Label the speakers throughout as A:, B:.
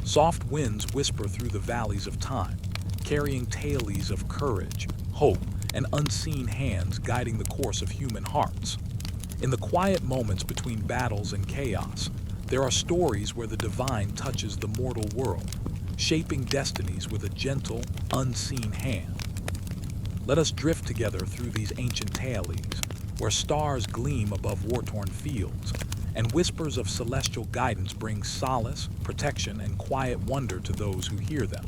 A: Soft winds whisper through the valleys of time, carrying tales of courage, hope, and unseen hands guiding the course of human hearts. In the quiet moments between battles and chaos, there are stories where the divine touches the mortal world, shaping destinies with a gentle, unseen hand. Let us drift together through these ancient tales, where stars gleam above war-torn fields, and whispers of celestial guidance bring solace, protection, and quiet wonder to those who hear them.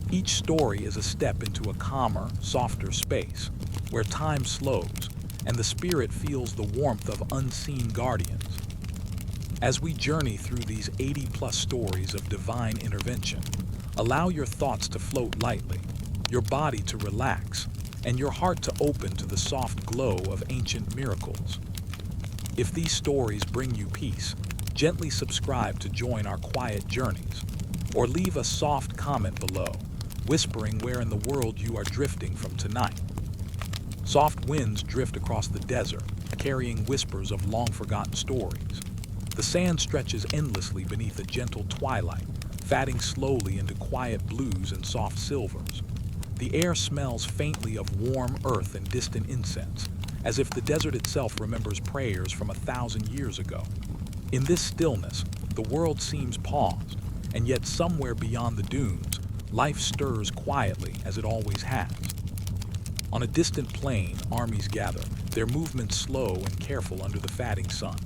A: Each story is a step into a calmer, softer space, where time slows, and the spirit feels the warmth of unseen guardians. As we journey through these 80-plus stories of divine intervention, allow your thoughts to float lightly, your body to relax, and your heart to open to the soft glow of ancient miracles. If these stories bring you peace, gently subscribe to join our quiet journeys, or leave a soft comment below, whispering where in the world you are drifting from tonight. Soft winds drift across the desert, carrying whispers of long-forgotten stories. The sand stretches endlessly beneath a gentle twilight, fading slowly into quiet blues and soft silvers. The air smells faintly of warm earth and distant incense, as if the desert itself remembers prayers from 1,000 years ago. In this stillness, the world seems paused, and yet somewhere beyond the dunes, life stirs quietly as it always has. On a distant plain, armies gather, their movements slow and careful under the fading sun.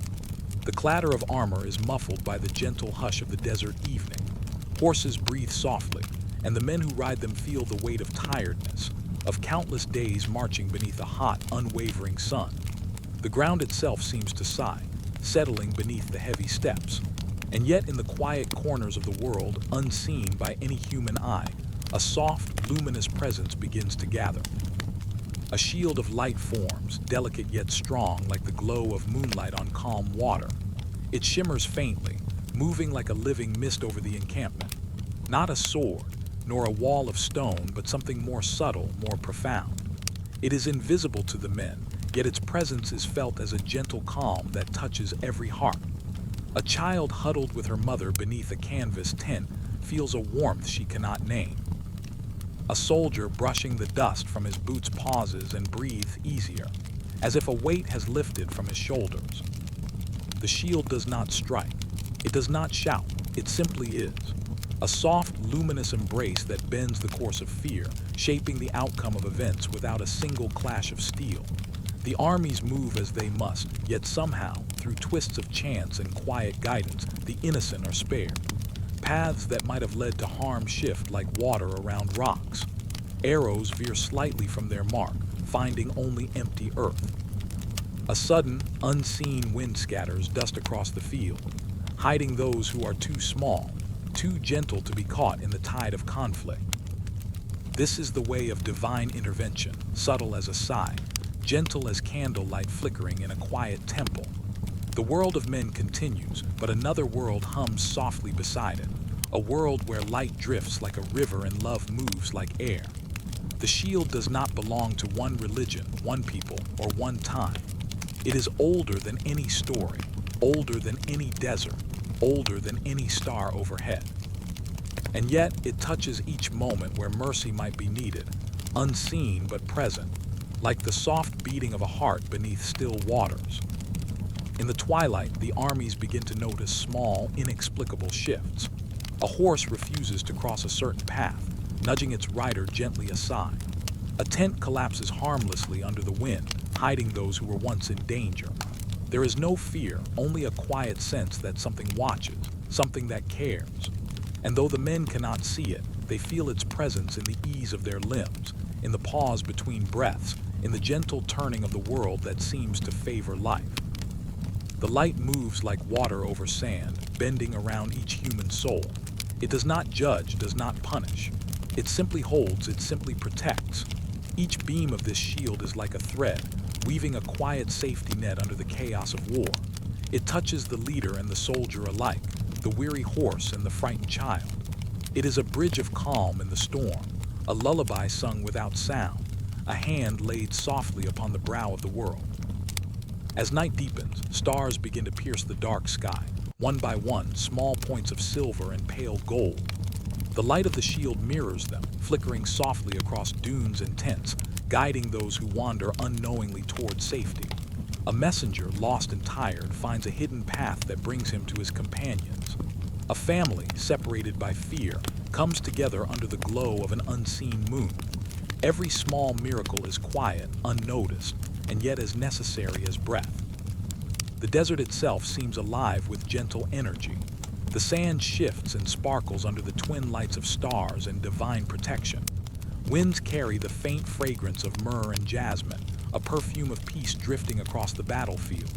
A: The clatter of armor is muffled by the gentle hush of the desert evening. Horses breathe softly, and the men who ride them feel the weight of tiredness, of countless days marching beneath a hot, unwavering sun. The ground itself seems to sigh, settling beneath the heavy steps. And yet in the quiet corners of the world, unseen by any human eye, a soft, luminous presence begins to gather. A shield of light forms, delicate yet strong like the glow of moonlight on calm water. It shimmers faintly, moving like a living mist over the encampment. Not a sword, nor a wall of stone, but something more subtle, more profound. It is invisible to the men, yet its presence is felt as a gentle calm that touches every heart. A child huddled with her mother beneath a canvas tent feels a warmth she cannot name. A soldier brushing the dust from his boots pauses and breathes easier, as if a weight has lifted from his shoulders. The shield does not strike. It does not shout. It simply is. A soft, luminous embrace that bends the course of fear, shaping the outcome of events without a single clash of steel. The armies move as they must, yet somehow, through twists of chance and quiet guidance, the innocent are spared. Paths that might have led to harm shift like water around rocks. Arrows veer slightly from their mark, finding only empty earth. A sudden, unseen wind scatters dust across the field, hiding those who are too small, too gentle to be caught in the tide of conflict. This is the way of divine intervention, subtle as a sigh, gentle as candlelight flickering in a quiet temple. The world of men continues, but another world hums softly beside it, a world where light drifts like a river and love moves like air. The shield does not belong to one religion, one people, or one time. It is older than any story, older than any desert, older than any star overhead. And yet, it touches each moment where mercy might be needed, unseen but present, like the soft beating of a heart beneath still waters. In the twilight, the armies begin to notice small, inexplicable shifts. A horse refuses to cross a certain path, nudging its rider gently aside. A tent collapses harmlessly under the wind, hiding those who were once in danger. There is no fear, only a quiet sense that something watches, something that cares. And though the men cannot see it, they feel its presence in the ease of their limbs, in the pause between breaths, in the gentle turning of the world that seems to favor life. The light moves like water over sand, bending around each human soul. It does not judge, does not punish. It simply holds, it simply protects. Each beam of this shield is like a thread, weaving a quiet safety net under the chaos of war. It touches the leader and the soldier alike, the weary horse and the frightened child. It is a bridge of calm in the storm, a lullaby sung without sound, a hand laid softly upon the brow of the world. As night deepens, stars begin to pierce the dark sky, one by one, small points of silver and pale gold. The light of the shield mirrors them, flickering softly across dunes and tents, guiding those who wander unknowingly toward safety. A messenger, lost and tired, finds a hidden path that brings him to his companions. A family, separated by fear, comes together under the glow of an unseen moon. Every small miracle is quiet, unnoticed, and yet as necessary as breath. The desert itself seems alive with gentle energy. The sand shifts and sparkles under the twin lights of stars and divine protection. Winds carry the faint fragrance of myrrh and jasmine, a perfume of peace drifting across the battlefield.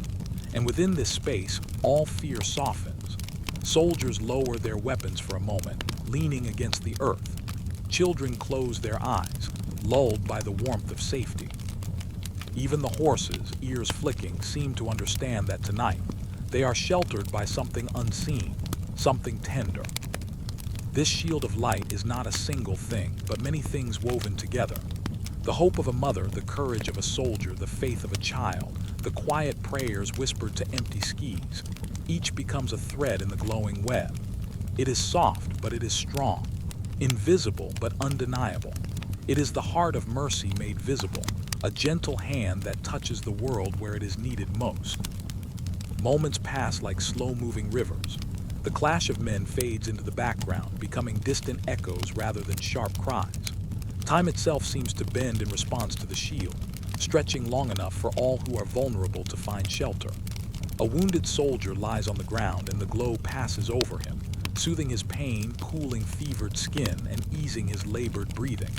A: And within this space, all fear softens. Soldiers lower their weapons for a moment, leaning against the earth. Children close their eyes, lulled by the warmth of safety. Even the horses, ears flicking, seem to understand that tonight they are sheltered by something unseen, something tender. This shield of light is not a single thing, but many things woven together. The hope of a mother, the courage of a soldier, the faith of a child, the quiet prayers whispered to empty skies. Each becomes a thread in the glowing web. It is soft, but it is strong. Invisible, but undeniable. It is the heart of mercy made visible, a gentle hand that touches the world where it is needed most. Moments pass like slow-moving rivers. The clash of men fades into the background, becoming distant echoes rather than sharp cries. Time itself seems to bend in response to the shield, stretching long enough for all who are vulnerable to find shelter. A wounded soldier lies on the ground and the glow passes over him, soothing his pain, cooling fevered skin, and easing his labored breathing.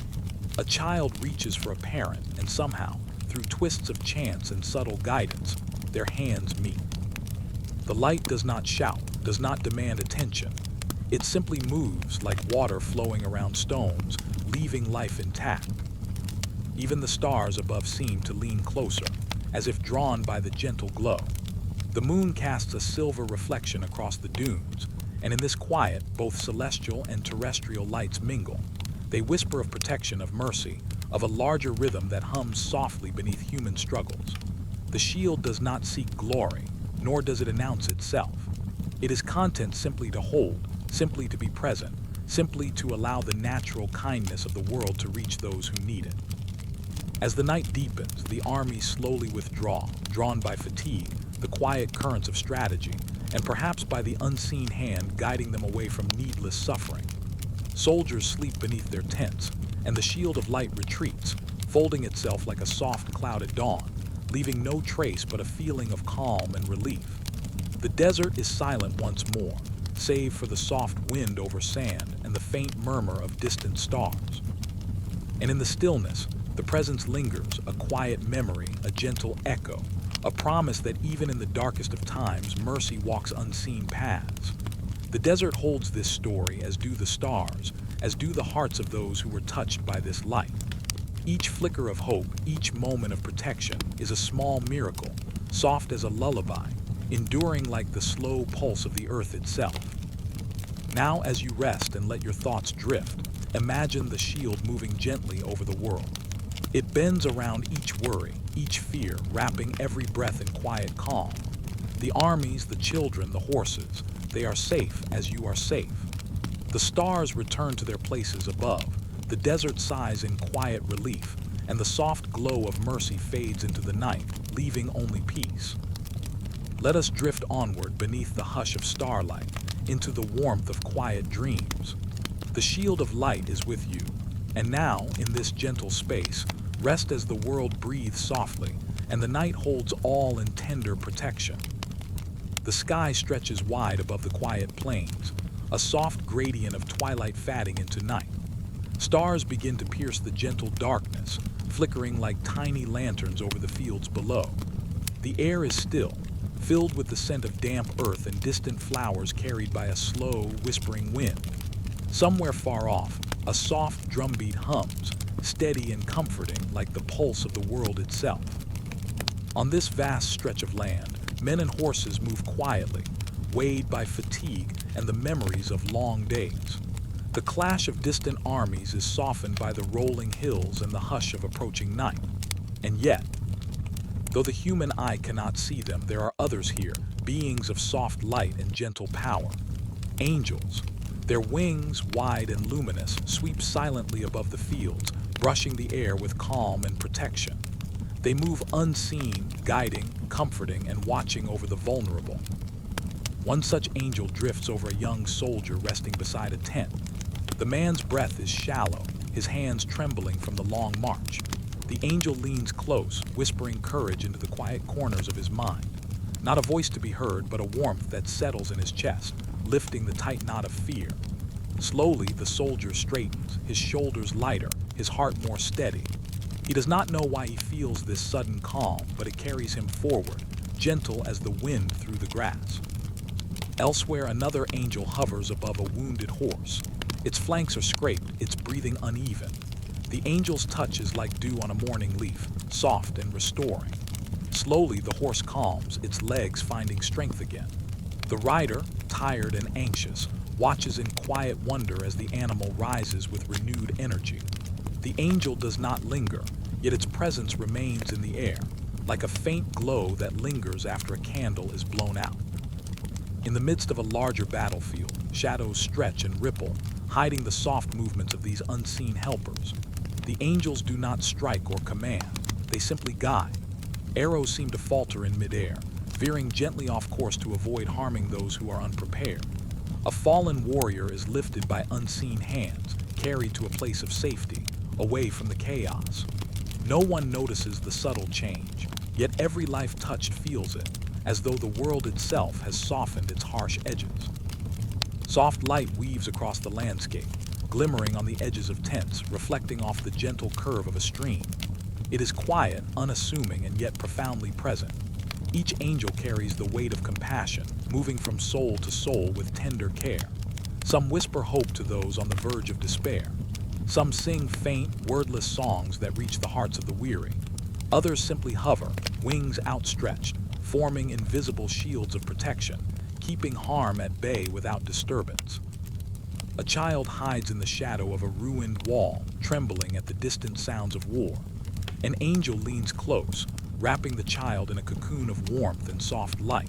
A: A child reaches for a parent, and somehow, through twists of chance and subtle guidance, their hands meet. The light does not shout, does not demand attention. It simply moves like water flowing around stones, leaving life intact. Even the stars above seem to lean closer, as if drawn by the gentle glow. The moon casts a silver reflection across the dunes, and in this quiet, both celestial and terrestrial lights mingle. They whisper of protection, of mercy, of a larger rhythm that hums softly beneath human struggles. The shield does not seek glory, nor does it announce itself. It is content simply to hold, simply to be present, simply to allow the natural kindness of the world to reach those who need it. As the night deepens, the armies slowly withdraw, drawn by fatigue, the quiet currents of strategy, and perhaps by the unseen hand guiding them away from needless suffering. Soldiers sleep beneath their tents, and the shield of light retreats, folding itself like a soft cloud at dawn, leaving no trace but a feeling of calm and relief. The desert is silent once more, save for the soft wind over sand and the faint murmur of distant stars. And in the stillness, the presence lingers, a quiet memory, a gentle echo, a promise that even in the darkest of times, mercy walks unseen paths. The desert holds this story, as do the stars, as do the hearts of those who were touched by this light. Each flicker of hope, each moment of protection, is a small miracle, soft as a lullaby, enduring like the slow pulse of the earth itself. Now, as you rest and let your thoughts drift, imagine the shield moving gently over the world. It bends around each worry, each fear, wrapping every breath in quiet calm. The armies, the children, the horses, they are safe as you are safe. The stars return to their places above, the desert sighs in quiet relief, and the soft glow of mercy fades into the night, leaving only peace. Let us drift onward beneath the hush of starlight, into the warmth of quiet dreams. The shield of light is with you, and now, in this gentle space, rest as the world breathes softly, and the night holds all in tender protection. The sky stretches wide above the quiet plains, a soft gradient of twilight fading into night. Stars begin to pierce the gentle darkness, flickering like tiny lanterns over the fields below. The air is still, filled with the scent of damp earth and distant flowers carried by a slow, whispering wind. Somewhere far off, a soft drumbeat hums, steady and comforting like the pulse of the world itself. On this vast stretch of land, men and horses move quietly, weighed by fatigue and the memories of long days. The clash of distant armies is softened by the rolling hills and the hush of approaching night. And yet, Though the human eye cannot see them, there are others here, beings of soft light and gentle power. Angels. Their wings, wide and luminous, sweep silently above the fields, brushing the air with calm and protection. They move unseen, guiding, comforting, and watching over the vulnerable. One such angel drifts over a young soldier resting beside a tent. The man's breath is shallow, his hands trembling from the long march. The angel leans close, whispering courage into the quiet corners of his mind. Not a voice to be heard, but a warmth that settles in his chest, lifting the tight knot of fear. Slowly, the soldier straightens, his shoulders lighter, his heart more steady. He does not know why he feels this sudden calm, but it carries him forward, gentle as the wind through the grass. Elsewhere, another angel hovers above a wounded horse. Its flanks are scraped, its breathing uneven. The angel's touch is like dew on a morning leaf, soft and restoring. Slowly, the horse calms, its legs finding strength again. The rider, tired and anxious, watches in quiet wonder as the animal rises with renewed energy. The angel does not linger, yet its presence remains in the air, like a faint glow that lingers after a candle is blown out. In the midst of a larger battlefield, shadows stretch and ripple, hiding the soft movements of these unseen helpers. The angels do not strike or command, they simply guide. Arrows seem to falter in midair, veering gently off course to avoid harming those who are unprepared. A fallen warrior is lifted by unseen hands, carried to a place of safety, away from the chaos. No one notices the subtle change, yet every life touched feels it, as though the world itself has softened its harsh edges. Soft light weaves across the landscape, glimmering on the edges of tents, reflecting off the gentle curve of a stream. It is quiet, unassuming, and yet profoundly present. Each angel carries the weight of compassion, moving from soul to soul with tender care. Some whisper hope to those on the verge of despair. Some sing faint, wordless songs that reach the hearts of the weary. Others simply hover, wings outstretched, forming invisible shields of protection, keeping harm at bay without disturbance. A child hides in the shadow of a ruined wall, trembling at the distant sounds of war. An angel leans close, wrapping the child in a cocoon of warmth and soft light.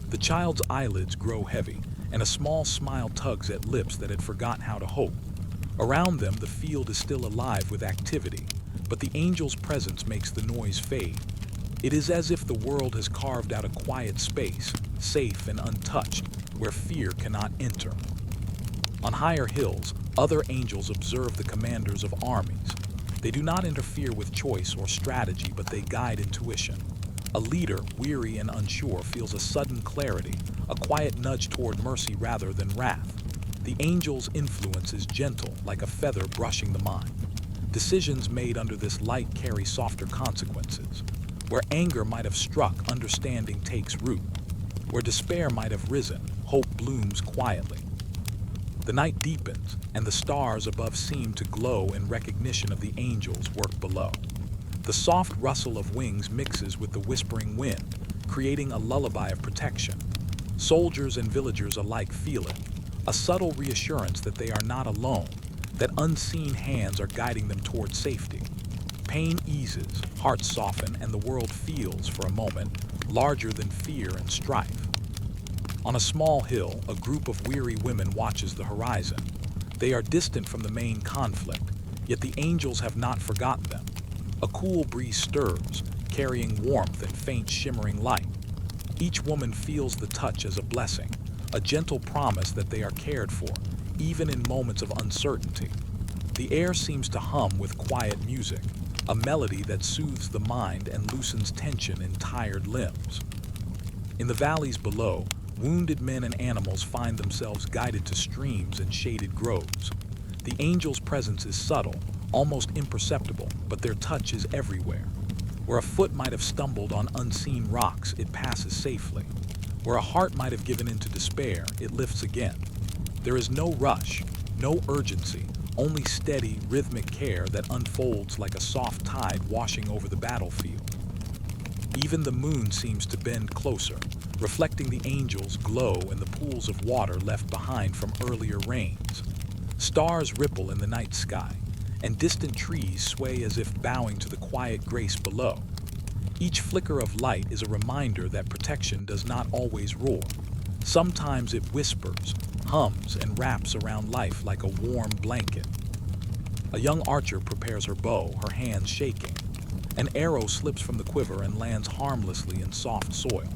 A: The child's eyelids grow heavy, and a small smile tugs at lips that had forgotten how to hope. Around them, the field is still alive with activity, but the angel's presence makes the noise fade. It is as if the world has carved out a quiet space, safe and untouched, where fear cannot enter. On higher hills, other angels observe the commanders of armies. They do not interfere with choice or strategy, but they guide intuition. A leader, weary and unsure, feels a sudden clarity, a quiet nudge toward mercy rather than wrath. The angel's influence is gentle, like a feather brushing the mind. Decisions made under this light carry softer consequences. Where anger might have struck, understanding takes root. Where despair might have risen, hope blooms quietly. The night deepens, and the stars above seem to glow in recognition of the angels' work below. The soft rustle of wings mixes with the whispering wind, creating a lullaby of protection. Soldiers and villagers alike feel it, a subtle reassurance that they are not alone, that unseen hands are guiding them toward safety. Pain eases, hearts soften, and the world feels, for a moment, larger than fear and strife. On a small hill, a group of weary women watches the horizon. They are distant from the main conflict, yet the angels have not forgotten them. A cool breeze stirs, carrying warmth and faint shimmering light. Each woman feels the touch as a blessing, a gentle promise that they are cared for, even in moments of uncertainty. The air seems to hum with quiet music, a melody that soothes the mind and loosens tension in tired limbs. In the valleys below, wounded men and animals find themselves guided to streams and shaded groves. The angel's presence is subtle, almost imperceptible, but their touch is everywhere. Where a foot might have stumbled on unseen rocks, it passes safely. Where a heart might have given into despair, it lifts again. There is no rush, no urgency, only steady, rhythmic care that unfolds like a soft tide washing over the battlefield. Even the moon seems to bend closer, reflecting the angel's glow in the pools of water left behind from earlier rains. Stars ripple in the night sky, and distant trees sway as if bowing to the quiet grace below. Each flicker of light is a reminder that protection does not always roar. Sometimes it whispers, hums, and wraps around life like a warm blanket. A young archer prepares her bow, her hands shaking. An arrow slips from the quiver and lands harmlessly in soft soil.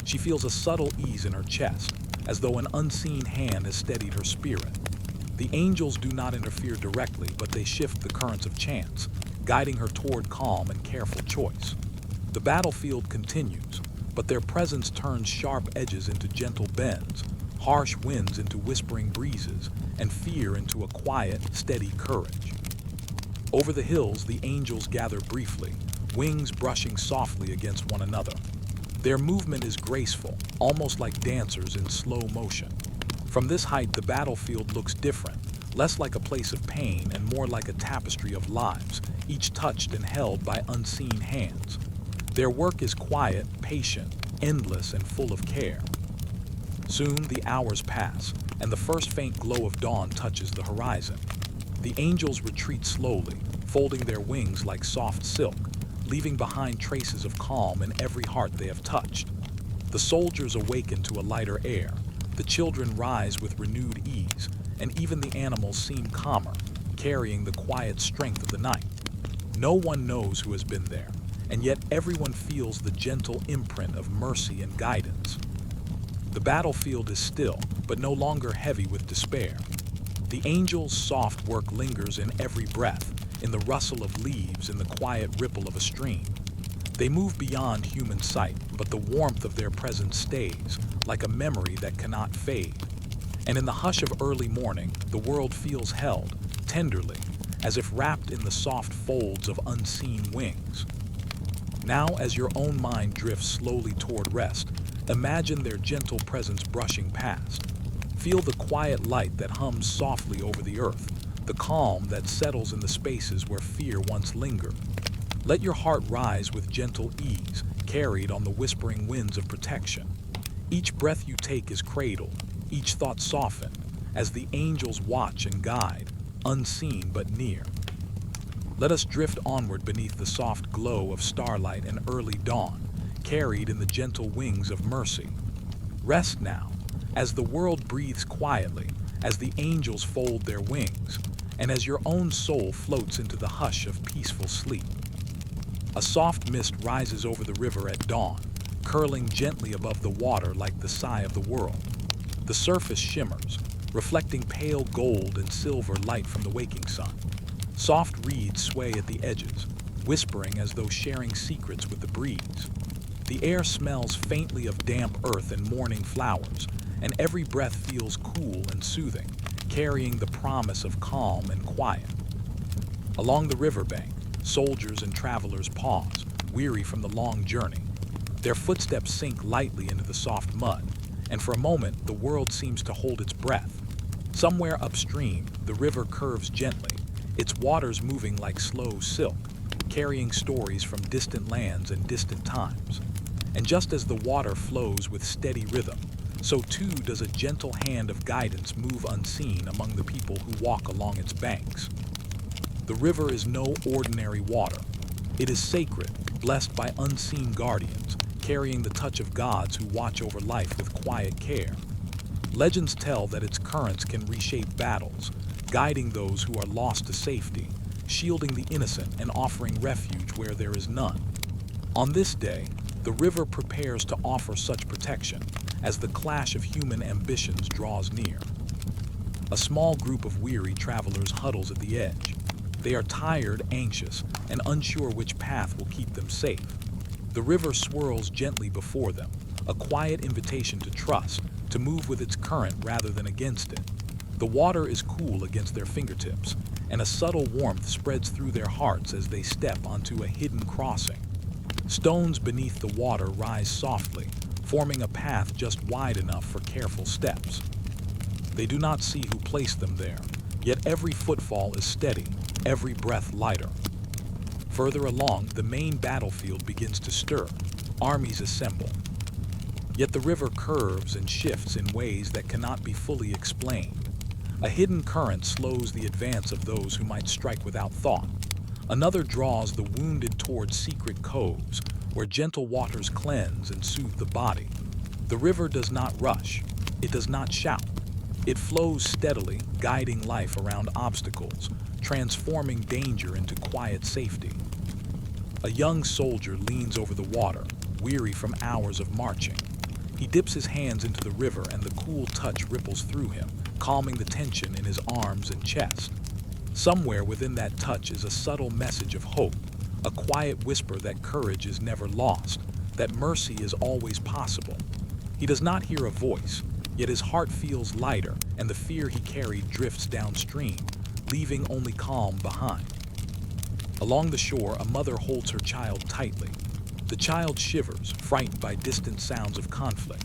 A: She feels a subtle ease in her chest, as though an unseen hand has steadied her spirit. The angels do not interfere directly, but they shift the currents of chance, guiding her toward calm and careful choice. The battlefield continues, but their presence turns sharp edges into gentle bends, harsh winds into whispering breezes, and fear into a quiet, steady courage. Over the hills, the angels gather briefly, wings brushing softly against one another. Their movement is graceful, almost like dancers in slow motion. From this height, the battlefield looks different, less like a place of pain and more like a tapestry of lives, each touched and held by unseen hands. Their work is quiet, patient, endless, and full of care. Soon the hours pass, and the first faint glow of dawn touches the horizon. The angels retreat slowly, folding their wings like soft silk, leaving behind traces of calm in every heart they have touched. The soldiers awaken to a lighter air, the children rise with renewed ease, and even the animals seem calmer, carrying the quiet strength of the night. No one knows who has been there, and yet everyone feels the gentle imprint of mercy and guidance. The battlefield is still, but no longer heavy with despair. The angels' soft work lingers in every breath, in the rustle of leaves, in the quiet ripple of a stream. They move beyond human sight, but the warmth of their presence stays, like a memory that cannot fade. And in the hush of early morning, the world feels held, tenderly, as if wrapped in the soft folds of unseen wings. Now, as your own mind drifts slowly toward rest, imagine their gentle presence brushing past. Feel the quiet light that hums softly over the earth, the calm that settles in the spaces where fear once lingered. Let your heart rise with gentle ease, carried on the whispering winds of protection. Each breath you take is cradled, each thought softened, as the angels watch and guide, unseen but near. Let us drift onward beneath the soft glow of starlight and early dawn, carried in the gentle wings of mercy. Rest now, as the world breathes quietly, as the angels fold their wings, and as your own soul floats into the hush of peaceful sleep. A soft mist rises over the river at dawn, curling gently above the water like the sigh of the world. The surface shimmers, reflecting pale gold and silver light from the waking sun. Soft reeds sway at the edges, whispering as though sharing secrets with the breeze. The air smells faintly of damp earth and morning flowers, and every breath feels cool and soothing, carrying the promise of calm and quiet. Along the riverbank, soldiers and travelers pause, weary from the long journey. Their footsteps sink lightly into the soft mud, and for a moment the world seems to hold its breath. Somewhere upstream, the river curves gently, its waters moving like slow silk, carrying stories from distant lands and distant times. And just as the water flows with steady rhythm, so too does a gentle hand of guidance move unseen among the people who walk along its banks. The river is no ordinary water. It is sacred, blessed by unseen guardians, carrying the touch of gods who watch over life with quiet care. Legends tell that its currents can reshape battles, guiding those who are lost to safety, shielding the innocent and offering refuge where there is none. On this day, the river prepares to offer such protection as the clash of human ambitions draws near. A small group of weary travelers huddles at the edge. They are tired, anxious, and unsure which path will keep them safe. The river swirls gently before them, a quiet invitation to trust, to move with its current rather than against it. The water is cool against their fingertips, and a subtle warmth spreads through their hearts as they step onto a hidden crossing. Stones beneath the water rise softly, forming a path just wide enough for careful steps. They do not see who placed them there, yet every footfall is steady, every breath lighter. Further along, the main battlefield begins to stir. Armies assemble. Yet the river curves and shifts in ways that cannot be fully explained. A hidden current slows the advance of those who might strike without thought. Another draws the wounded toward secret coves, where gentle waters cleanse and soothe the body. The river does not rush. It does not shout. It flows steadily, guiding life around obstacles, transforming danger into quiet safety. A young soldier leans over the water, weary from hours of marching. He dips his hands into the river and the cool touch ripples through him, calming the tension in his arms and chest. Somewhere within that touch is a subtle message of hope, a quiet whisper that courage is never lost, that mercy is always possible. He does not hear a voice, yet his heart feels lighter and the fear he carried drifts downstream, leaving only calm behind. Along the shore, a mother holds her child tightly. The child shivers, frightened by distant sounds of conflict.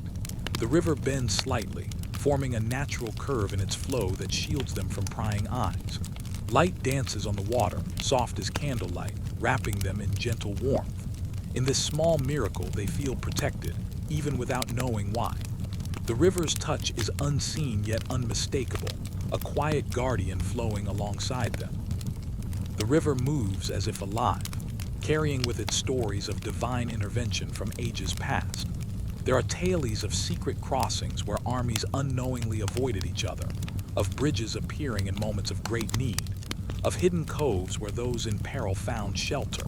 A: The river bends slightly, forming a natural curve in its flow that shields them from prying eyes. Light dances on the water, soft as candlelight, wrapping them in gentle warmth. In this small miracle, they feel protected, even without knowing why. The river's touch is unseen yet unmistakable, a quiet guardian flowing alongside them. The river moves as if alive, carrying with it stories of divine intervention from ages past. There are tales of secret crossings where armies unknowingly avoided each other, of bridges appearing in moments of great need, of hidden coves where those in peril found shelter.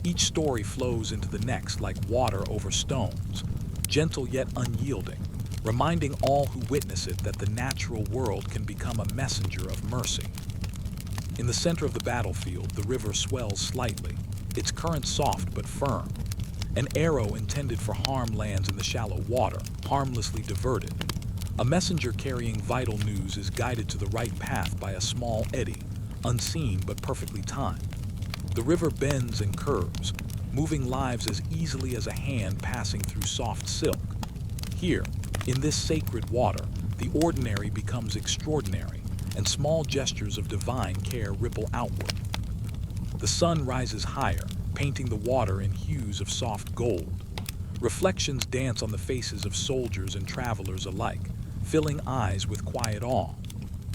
A: Each story flows into the next like water over stones, gentle yet unyielding, reminding all who witness it that the natural world can become a messenger of mercy. In the center of the battlefield, the river swells slightly, its current soft but firm. An arrow intended for harm lands in the shallow water, harmlessly diverted. A messenger carrying vital news is guided to the right path by a small eddy, unseen but perfectly timed. The river bends and curves, moving lives as easily as a hand passing through soft silk. Here, in this sacred water, the ordinary becomes extraordinary, and small gestures of divine care ripple outward. The sun rises higher, painting the water in hues of soft gold. Reflections dance on the faces of soldiers and travelers alike, filling eyes with quiet awe.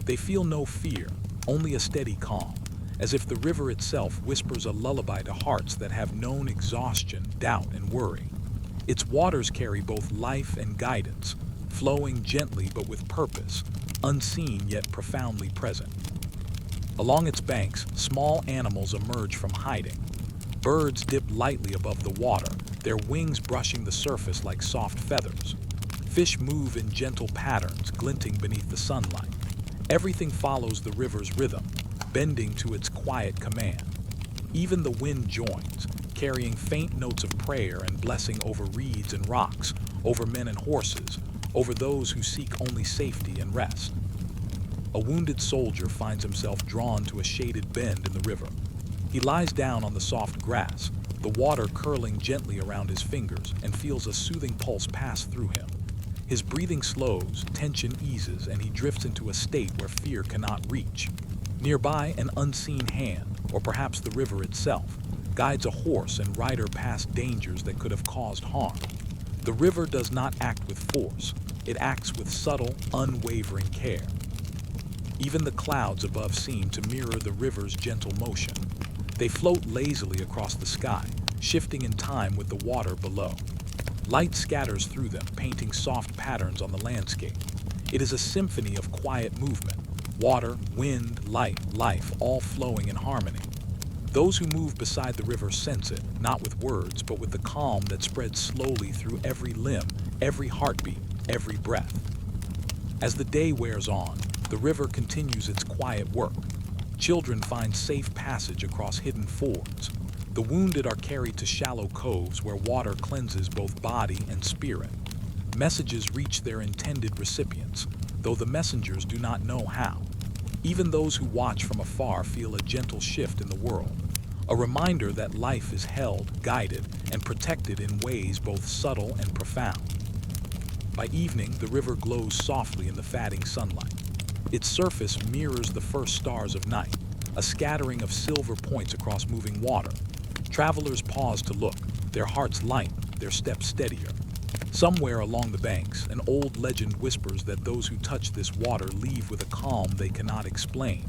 A: They feel no fear, only a steady calm, as if the river itself whispers a lullaby to hearts that have known exhaustion, doubt, and worry. Its waters carry both life and guidance, flowing gently but with purpose, unseen yet profoundly present. Along its banks, small animals emerge from hiding. Birds dip lightly above the water, their wings brushing the surface like soft feathers. Fish move in gentle patterns, glinting beneath the sunlight. Everything follows the river's rhythm, bending to its quiet command. Even the wind joins, carrying faint notes of prayer and blessing over reeds and rocks, over men and horses, over those who seek only safety and rest. A wounded soldier finds himself drawn to a shaded bend in the river. He lies down on the soft grass, the water curling gently around his fingers, and feels a soothing pulse pass through him. His breathing slows, tension eases, and he drifts into a state where fear cannot reach. Nearby, an unseen hand, or perhaps the river itself, guides a horse and rider past dangers that could have caused harm. The river does not act with force. It acts with subtle, unwavering care. Even the clouds above seem to mirror the river's gentle motion. They float lazily across the sky, shifting in time with the water below. Light scatters through them, painting soft patterns on the landscape. It is a symphony of quiet movement. Water, wind, light, life, all flowing in harmony. Those who move beside the river sense it, not with words, but with the calm that spreads slowly through every limb, every heartbeat, every breath. As the day wears on, the river continues its quiet work. Children find safe passage across hidden fords. The wounded are carried to shallow coves where water cleanses both body and spirit. Messages reach their intended recipients, though the messengers do not know how. Even those who watch from afar feel a gentle shift in the world, a reminder that life is held, guided, and protected in ways both subtle and profound. By evening, the river glows softly in the fading sunlight. Its surface mirrors the first stars of night, a scattering of silver points across moving water. Travelers pause to look, their hearts light, their steps steadier. Somewhere along the banks, an old legend whispers that those who touch this water leave with a calm they cannot explain,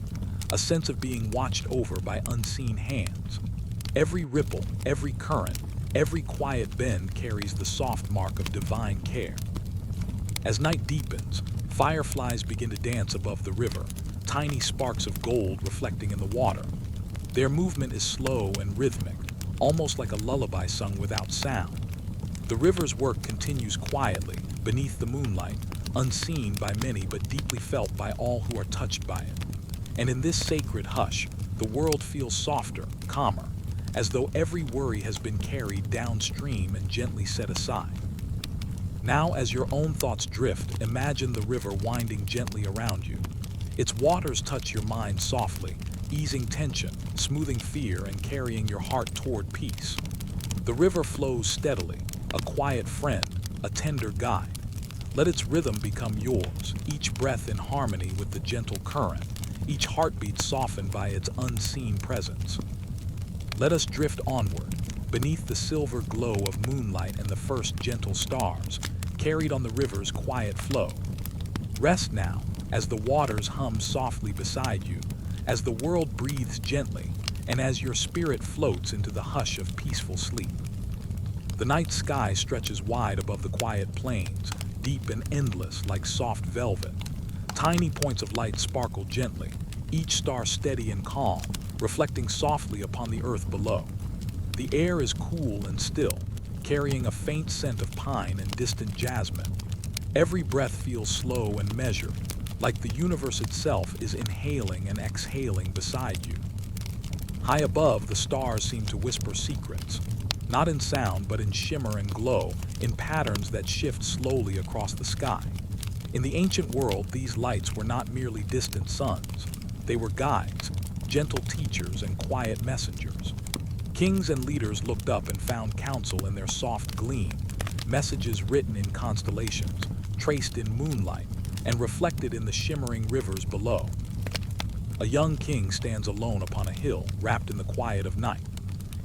A: a sense of being watched over by unseen hands. Every ripple, every current, Every quiet bend carries the soft mark of divine care. As night deepens, fireflies begin to dance above the river, tiny sparks of gold reflecting in the water. Their movement is slow and rhythmic, almost like a lullaby sung without sound. The river's work continues quietly, beneath the moonlight, unseen by many but deeply felt by all who are touched by it. And in this sacred hush, the world feels softer, calmer, as though every worry has been carried downstream and gently set aside. Now, as your own thoughts drift, imagine the river winding gently around you. Its waters touch your mind softly, easing tension, smoothing fear, and carrying your heart toward peace. The river flows steadily, a quiet friend, a tender guide. Let its rhythm become yours, each breath in harmony with the gentle current, each heartbeat softened by its unseen presence. Let us drift onward, beneath the silver glow of moonlight and the first gentle stars, carried on the river's quiet flow. Rest now, as the waters hum softly beside you, as the world breathes gently, and as your spirit floats into the hush of peaceful sleep. The night sky stretches wide above the quiet plains, deep and endless like soft velvet. Tiny points of light sparkle gently, each star steady and calm, reflecting softly upon the earth below. The air is cool and still, carrying a faint scent of pine and distant jasmine. Every breath feels slow and measured, like the universe itself is inhaling and exhaling beside you. High above, the stars seem to whisper secrets, not in sound but in shimmer and glow, in patterns that shift slowly across the sky. In the ancient world, these lights were not merely distant suns. They were guides, gentle teachers, and quiet messengers. Kings and leaders looked up and found counsel in their soft gleam, messages written in constellations, traced in moonlight, and reflected in the shimmering rivers below. A young king stands alone upon a hill, wrapped in the quiet of night.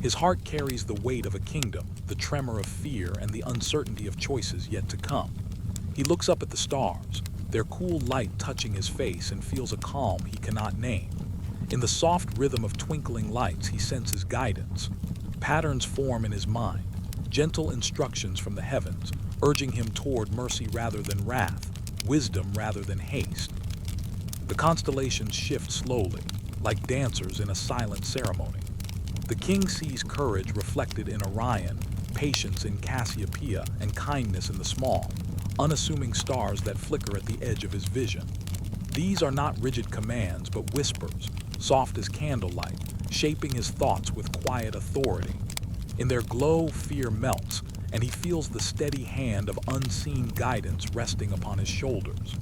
A: His heart carries the weight of a kingdom, the tremor of fear, and the uncertainty of choices yet to come. He looks up at the stars, their cool light touching his face, and feels a calm he cannot name. In the soft rhythm of twinkling lights, he senses guidance. Patterns form in his mind, gentle instructions from the heavens, urging him toward mercy rather than wrath, wisdom rather than haste. The constellations shift slowly, like dancers in a silent ceremony. The king sees courage reflected in Orion, patience in Cassiopeia, and kindness in the small, unassuming stars that flicker at the edge of his vision. These are not rigid commands, but whispers, soft as candlelight, shaping his thoughts with quiet authority. In their glow, fear melts, and he feels the steady hand of unseen guidance resting upon his shoulders.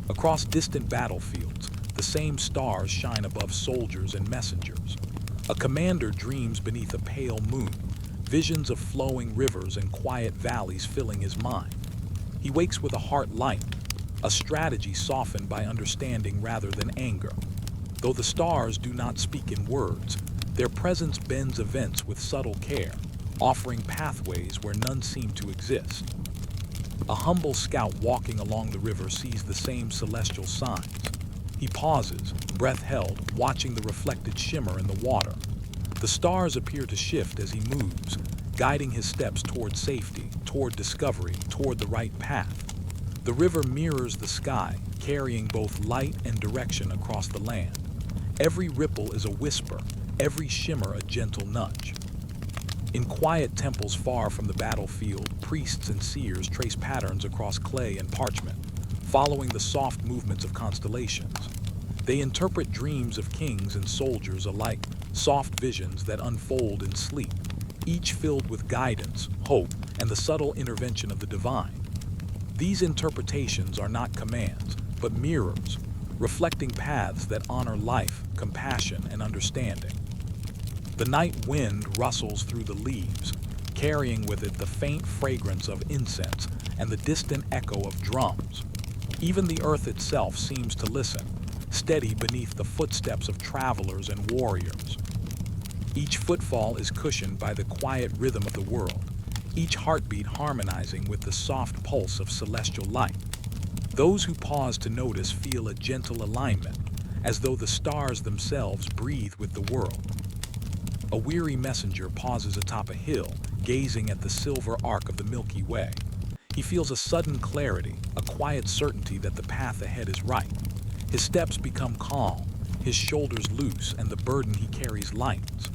A: Across distant battlefields, the same stars shine above soldiers and messengers. A commander dreams beneath a pale moon, visions of flowing rivers and quiet valleys filling his mind. He wakes with a heart light, a strategy softened by understanding rather than anger. Though the stars do not speak in words, their presence bends events with subtle care, offering pathways where none seem to exist. A humble scout walking along the river sees the same celestial signs. He pauses, breath held, watching the reflected shimmer in the water. The stars appear to shift as he moves, guiding his steps toward safety, toward discovery, toward the right path. The river mirrors the sky, carrying both light and direction across the land. Every ripple is a whisper, every shimmer a gentle nudge. In quiet temples far from the battlefield, priests and seers trace patterns across clay and parchment, following the soft movements of constellations. They interpret dreams of kings and soldiers alike, soft visions that unfold in sleep, each filled with guidance, hope, and the subtle intervention of the divine. These interpretations are not commands, but mirrors, reflecting paths that honor life, compassion, and understanding. The night wind rustles through the leaves, carrying with it the faint fragrance of incense and the distant echo of drums. Even the earth itself seems to listen, steady beneath the footsteps of travelers and warriors. Each footfall is cushioned by the quiet rhythm of the world, each heartbeat harmonizing with the soft pulse of celestial light. Those who pause to notice feel a gentle alignment, as though the stars themselves breathe with the world. A weary messenger pauses atop a hill, gazing at the silver arc of the Milky Way. He feels a sudden clarity, a quiet certainty that the path ahead is right. His steps become calm, his shoulders loose, and the burden he carries lightens.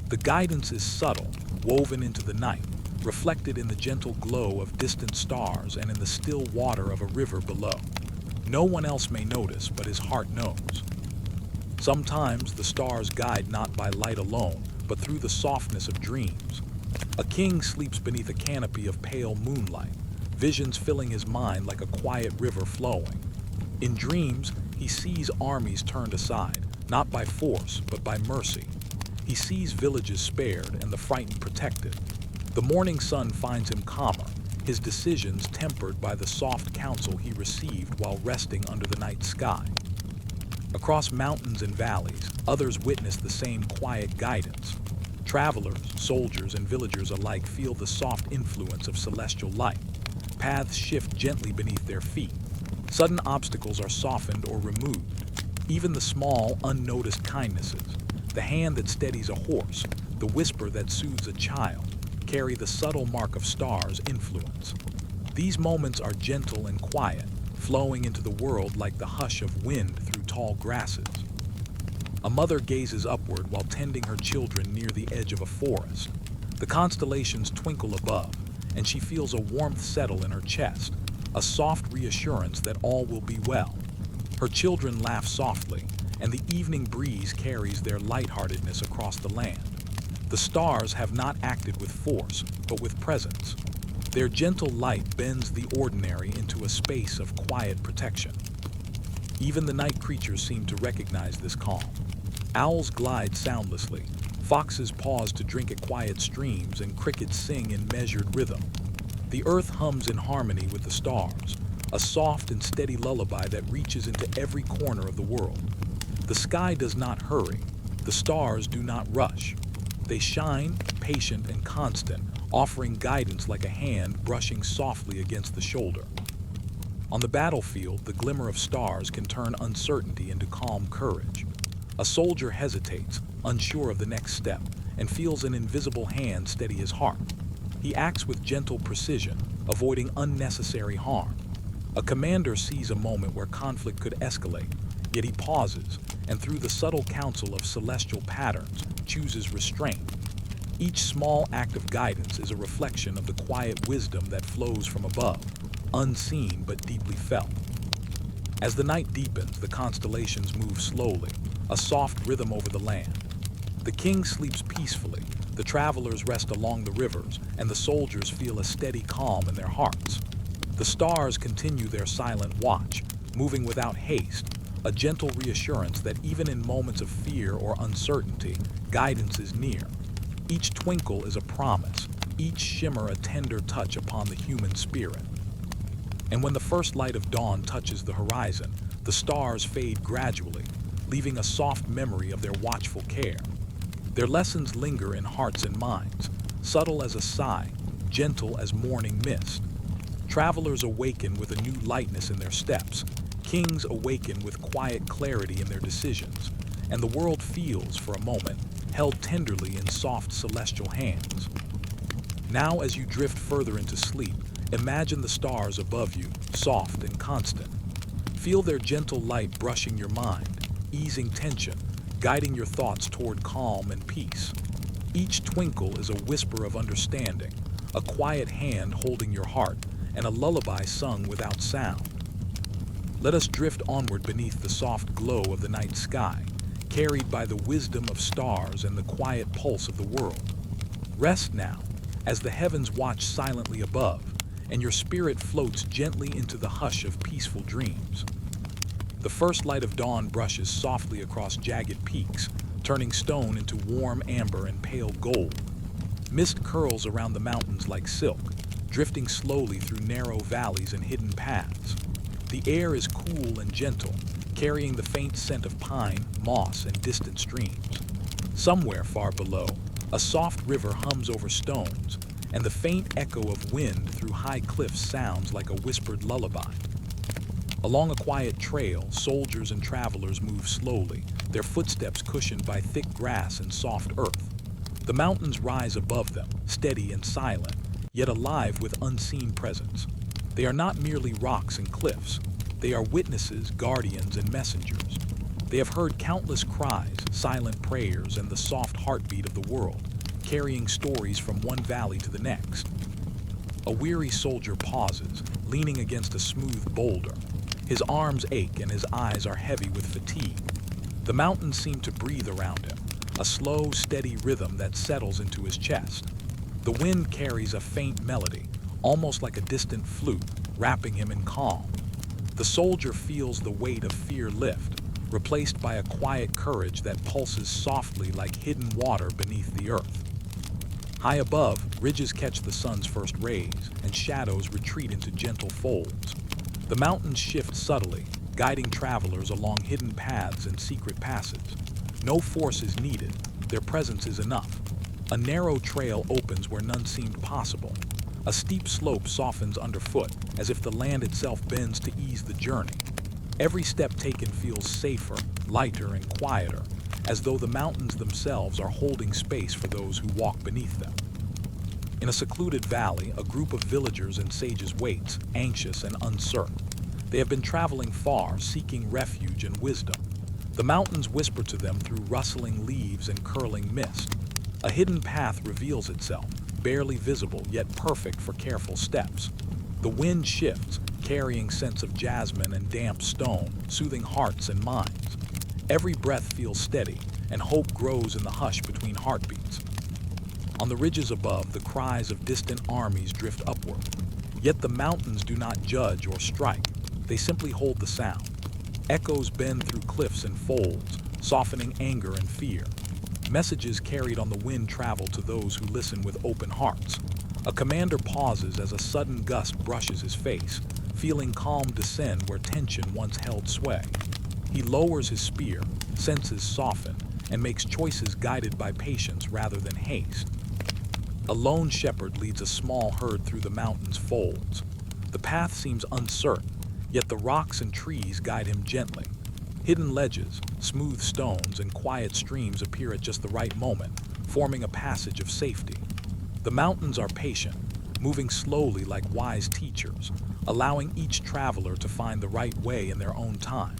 A: The guidance is subtle, woven into the night, reflected in the gentle glow of distant stars and in the still water of a river below. No one else may notice, but his heart knows. Sometimes the stars guide not by light alone, but through the softness of dreams. A king sleeps beneath a canopy of pale moonlight, visions filling his mind like a quiet river flowing. In dreams, he sees armies turned aside, not by force, but by mercy. He sees villages spared and the frightened protected. The morning sun finds him calmer, his decisions tempered by the soft counsel he received while resting under the night sky. Across mountains and valleys, others witness the same quiet guidance. Travelers, soldiers, and villagers alike feel the soft influence of celestial light. Paths shift gently beneath their feet. Sudden obstacles are softened or removed. Even the small, unnoticed kindnesses, the hand that steadies a horse, the whisper that soothes a child, carry the subtle mark of stars' influence. These moments are gentle and quiet, flowing into the world like the hush of wind through tall grasses. A mother gazes upward while tending her children near the edge of a forest. The constellations twinkle above, and she feels a warmth settle in her chest, a soft reassurance that all will be well. Her children laugh softly, and the evening breeze carries their lightheartedness across the land. The stars have not acted with force, but with presence. Their gentle light bends the ordinary into a space of quiet protection. Even the night creatures seem to recognize this calm. Owls glide soundlessly, foxes pause to drink at quiet streams, and crickets sing in measured rhythm. The earth hums in harmony with the stars, a soft and steady lullaby that reaches into every corner of the world. The sky does not hurry, the stars do not rush. They shine, patient and constant, offering guidance like a hand brushing softly against the shoulder. On the battlefield, the glimmer of stars can turn uncertainty into calm courage. A soldier hesitates, unsure of the next step, and feels an invisible hand steady his heart. He acts with gentle precision, avoiding unnecessary harm. A commander sees a moment where conflict could escalate, yet he pauses, and through the subtle counsel of celestial patterns, chooses restraint. Each small act of guidance is a reflection of the quiet wisdom that flows from above, unseen but deeply felt. As the night deepens, the constellations move slowly, a soft rhythm over the land. The king sleeps peacefully, the travelers rest along the rivers, and the soldiers feel a steady calm in their hearts. The stars continue their silent watch, moving without haste, a gentle reassurance that even in moments of fear or uncertainty, guidance is near. Each twinkle is a promise, each shimmer a tender touch upon the human spirit. And when the first light of dawn touches the horizon, the stars fade gradually, leaving a soft memory of their watchful care. Their lessons linger in hearts and minds, subtle as a sigh, gentle as morning mist. Travelers awaken with a new lightness in their steps, kings awaken with quiet clarity in their decisions, and the world feels, for a moment, held tenderly in soft celestial hands. Now, as you drift further into sleep, imagine the stars above you, soft and constant. Feel their gentle light brushing your mind, easing tension, guiding your thoughts toward calm and peace. Each twinkle is a whisper of understanding, a quiet hand holding your heart, and a lullaby sung without sound. Let us drift onward beneath the soft glow of the night sky, carried by the wisdom of stars and the quiet pulse of the world. Rest now, as the heavens watch silently above, and your spirit floats gently into the hush of peaceful dreams. The first light of dawn brushes softly across jagged peaks, turning stone into warm amber and pale gold. Mist curls around the mountains like silk, drifting slowly through narrow valleys and hidden paths. The air is cool and gentle, carrying the faint scent of pine, moss, and distant streams. Somewhere far below, a soft river hums over stones, and the faint echo of wind through high cliffs sounds like a whispered lullaby. Along a quiet trail, soldiers and travelers move slowly, their footsteps cushioned by thick grass and soft earth. The mountains rise above them, steady and silent, yet alive with unseen presence. They are not merely rocks and cliffs. They are witnesses, guardians, and messengers. They have heard countless cries, silent prayers, and the soft heartbeat of the world, carrying stories from one valley to the next. A weary soldier pauses, leaning against a smooth boulder. His arms ache and his eyes are heavy with fatigue. The mountains seem to breathe around him, a slow, steady rhythm that settles into his chest. The wind carries a faint melody, almost like a distant flute, wrapping him in calm. The soldier feels the weight of fear lift, replaced by a quiet courage that pulses softly like hidden water beneath the earth. High above, ridges catch the sun's first rays, and shadows retreat into gentle folds. The mountains shift subtly, guiding travelers along hidden paths and secret passes. No force is needed, their presence is enough. A narrow trail opens where none seemed possible. A steep slope softens underfoot, as if the land itself bends to ease the journey. Every step taken feels safer, lighter, and quieter, as though the mountains themselves are holding space for those who walk beneath them. In a secluded valley, a group of villagers and sages waits, anxious and uncertain. They have been traveling far, seeking refuge and wisdom. The mountains whisper to them through rustling leaves and curling mist. A hidden path reveals itself, barely visible yet perfect for careful steps. The wind shifts, carrying scents of jasmine and damp stone, soothing hearts and minds. Every breath feels steady, and hope grows in the hush between heartbeats. On the ridges above, the cries of distant armies drift upward. Yet the mountains do not judge or strike. They simply hold the sound. Echoes bend through cliffs and folds, softening anger and fear. Messages carried on the wind travel to those who listen with open hearts. A commander pauses as a sudden gust brushes his face, feeling calm descend where tension once held sway. He lowers his spear, senses soften, and makes choices guided by patience rather than haste. A lone shepherd leads a small herd through the mountain's folds. The path seems uncertain, yet the rocks and trees guide him gently. Hidden ledges, smooth stones, and quiet streams appear at just the right moment, forming a passage of safety. The mountains are patient, moving slowly like wise teachers, allowing each traveler to find the right way in their own time.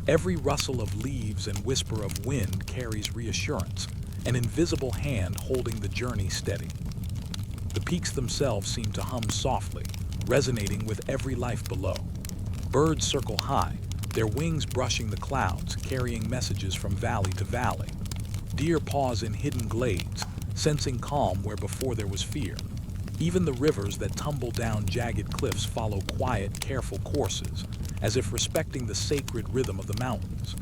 A: Every rustle of leaves and whisper of wind carries reassurance, an invisible hand holding the journey steady. The peaks themselves seem to hum softly, resonating with every life below. Birds circle high, their wings brushing the clouds, carrying messages from valley to valley. Deer pause in hidden glades, sensing calm where before there was fear. Even the rivers that tumble down jagged cliffs follow quiet, careful courses, as if respecting the sacred rhythm of the mountains.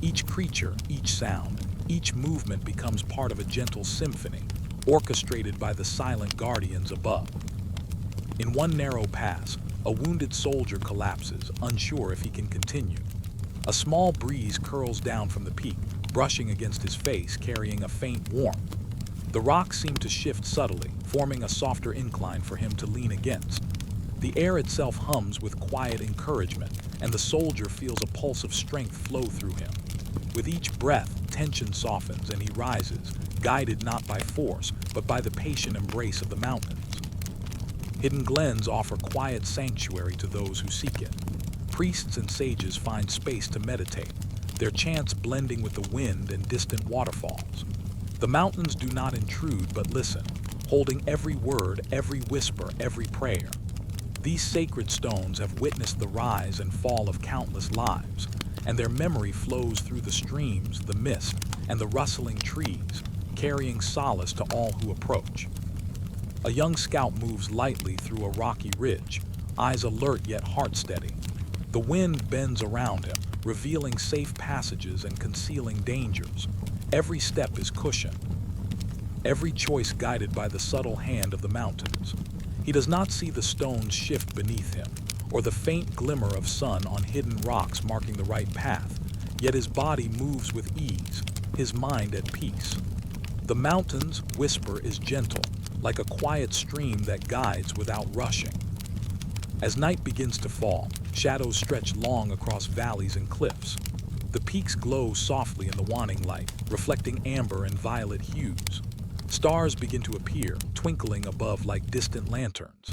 A: Each creature, each sound, each movement becomes part of a gentle symphony, orchestrated by the silent guardians above. In one narrow pass, a wounded soldier collapses, unsure if he can continue. A small breeze curls down from the peak, brushing against his face, carrying a faint warmth. The rocks seem to shift subtly, forming a softer incline for him to lean against. The air itself hums with quiet encouragement, and the soldier feels a pulse of strength flow through him. With each breath, tension softens and he rises, guided not by force, but by the patient embrace of the mountains. Hidden glens offer quiet sanctuary to those who seek it. Priests and sages find space to meditate, their chants blending with the wind and distant waterfalls. The mountains do not intrude but listen, holding every word, every whisper, every prayer. These sacred stones have witnessed the rise and fall of countless lives, and their memory flows through the streams, the mist, and the rustling trees, carrying solace to all who approach. A young scout moves lightly through a rocky ridge, eyes alert yet heart steady. The wind bends around him, revealing safe passages and concealing dangers. Every step is cushioned, every choice guided by the subtle hand of the mountains. He does not see the stones shift beneath him, or the faint glimmer of sun on hidden rocks marking the right path, yet his body moves with ease, his mind at peace. The mountain's whisper is gentle, like a quiet stream that guides without rushing. As night begins to fall, shadows stretch long across valleys and cliffs. The peaks glow softly in the waning light, reflecting amber and violet hues. Stars begin to appear, twinkling above like distant lanterns.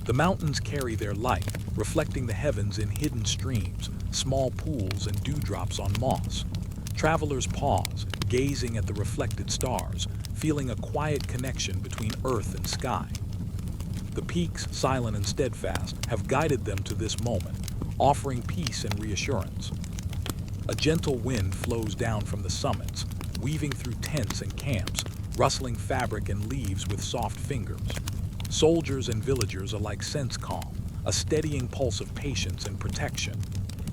A: The mountains carry their light, reflecting the heavens in hidden streams, small pools and dewdrops on moss. Travelers pause, gazing at the reflected stars, feeling a quiet connection between earth and sky. The peaks, silent and steadfast, have guided them to this moment, offering peace and reassurance. A gentle wind flows down from the summits, weaving through tents and camps, rustling fabric and leaves with soft fingers. Soldiers and villagers alike sense calm, a steadying pulse of patience and protection.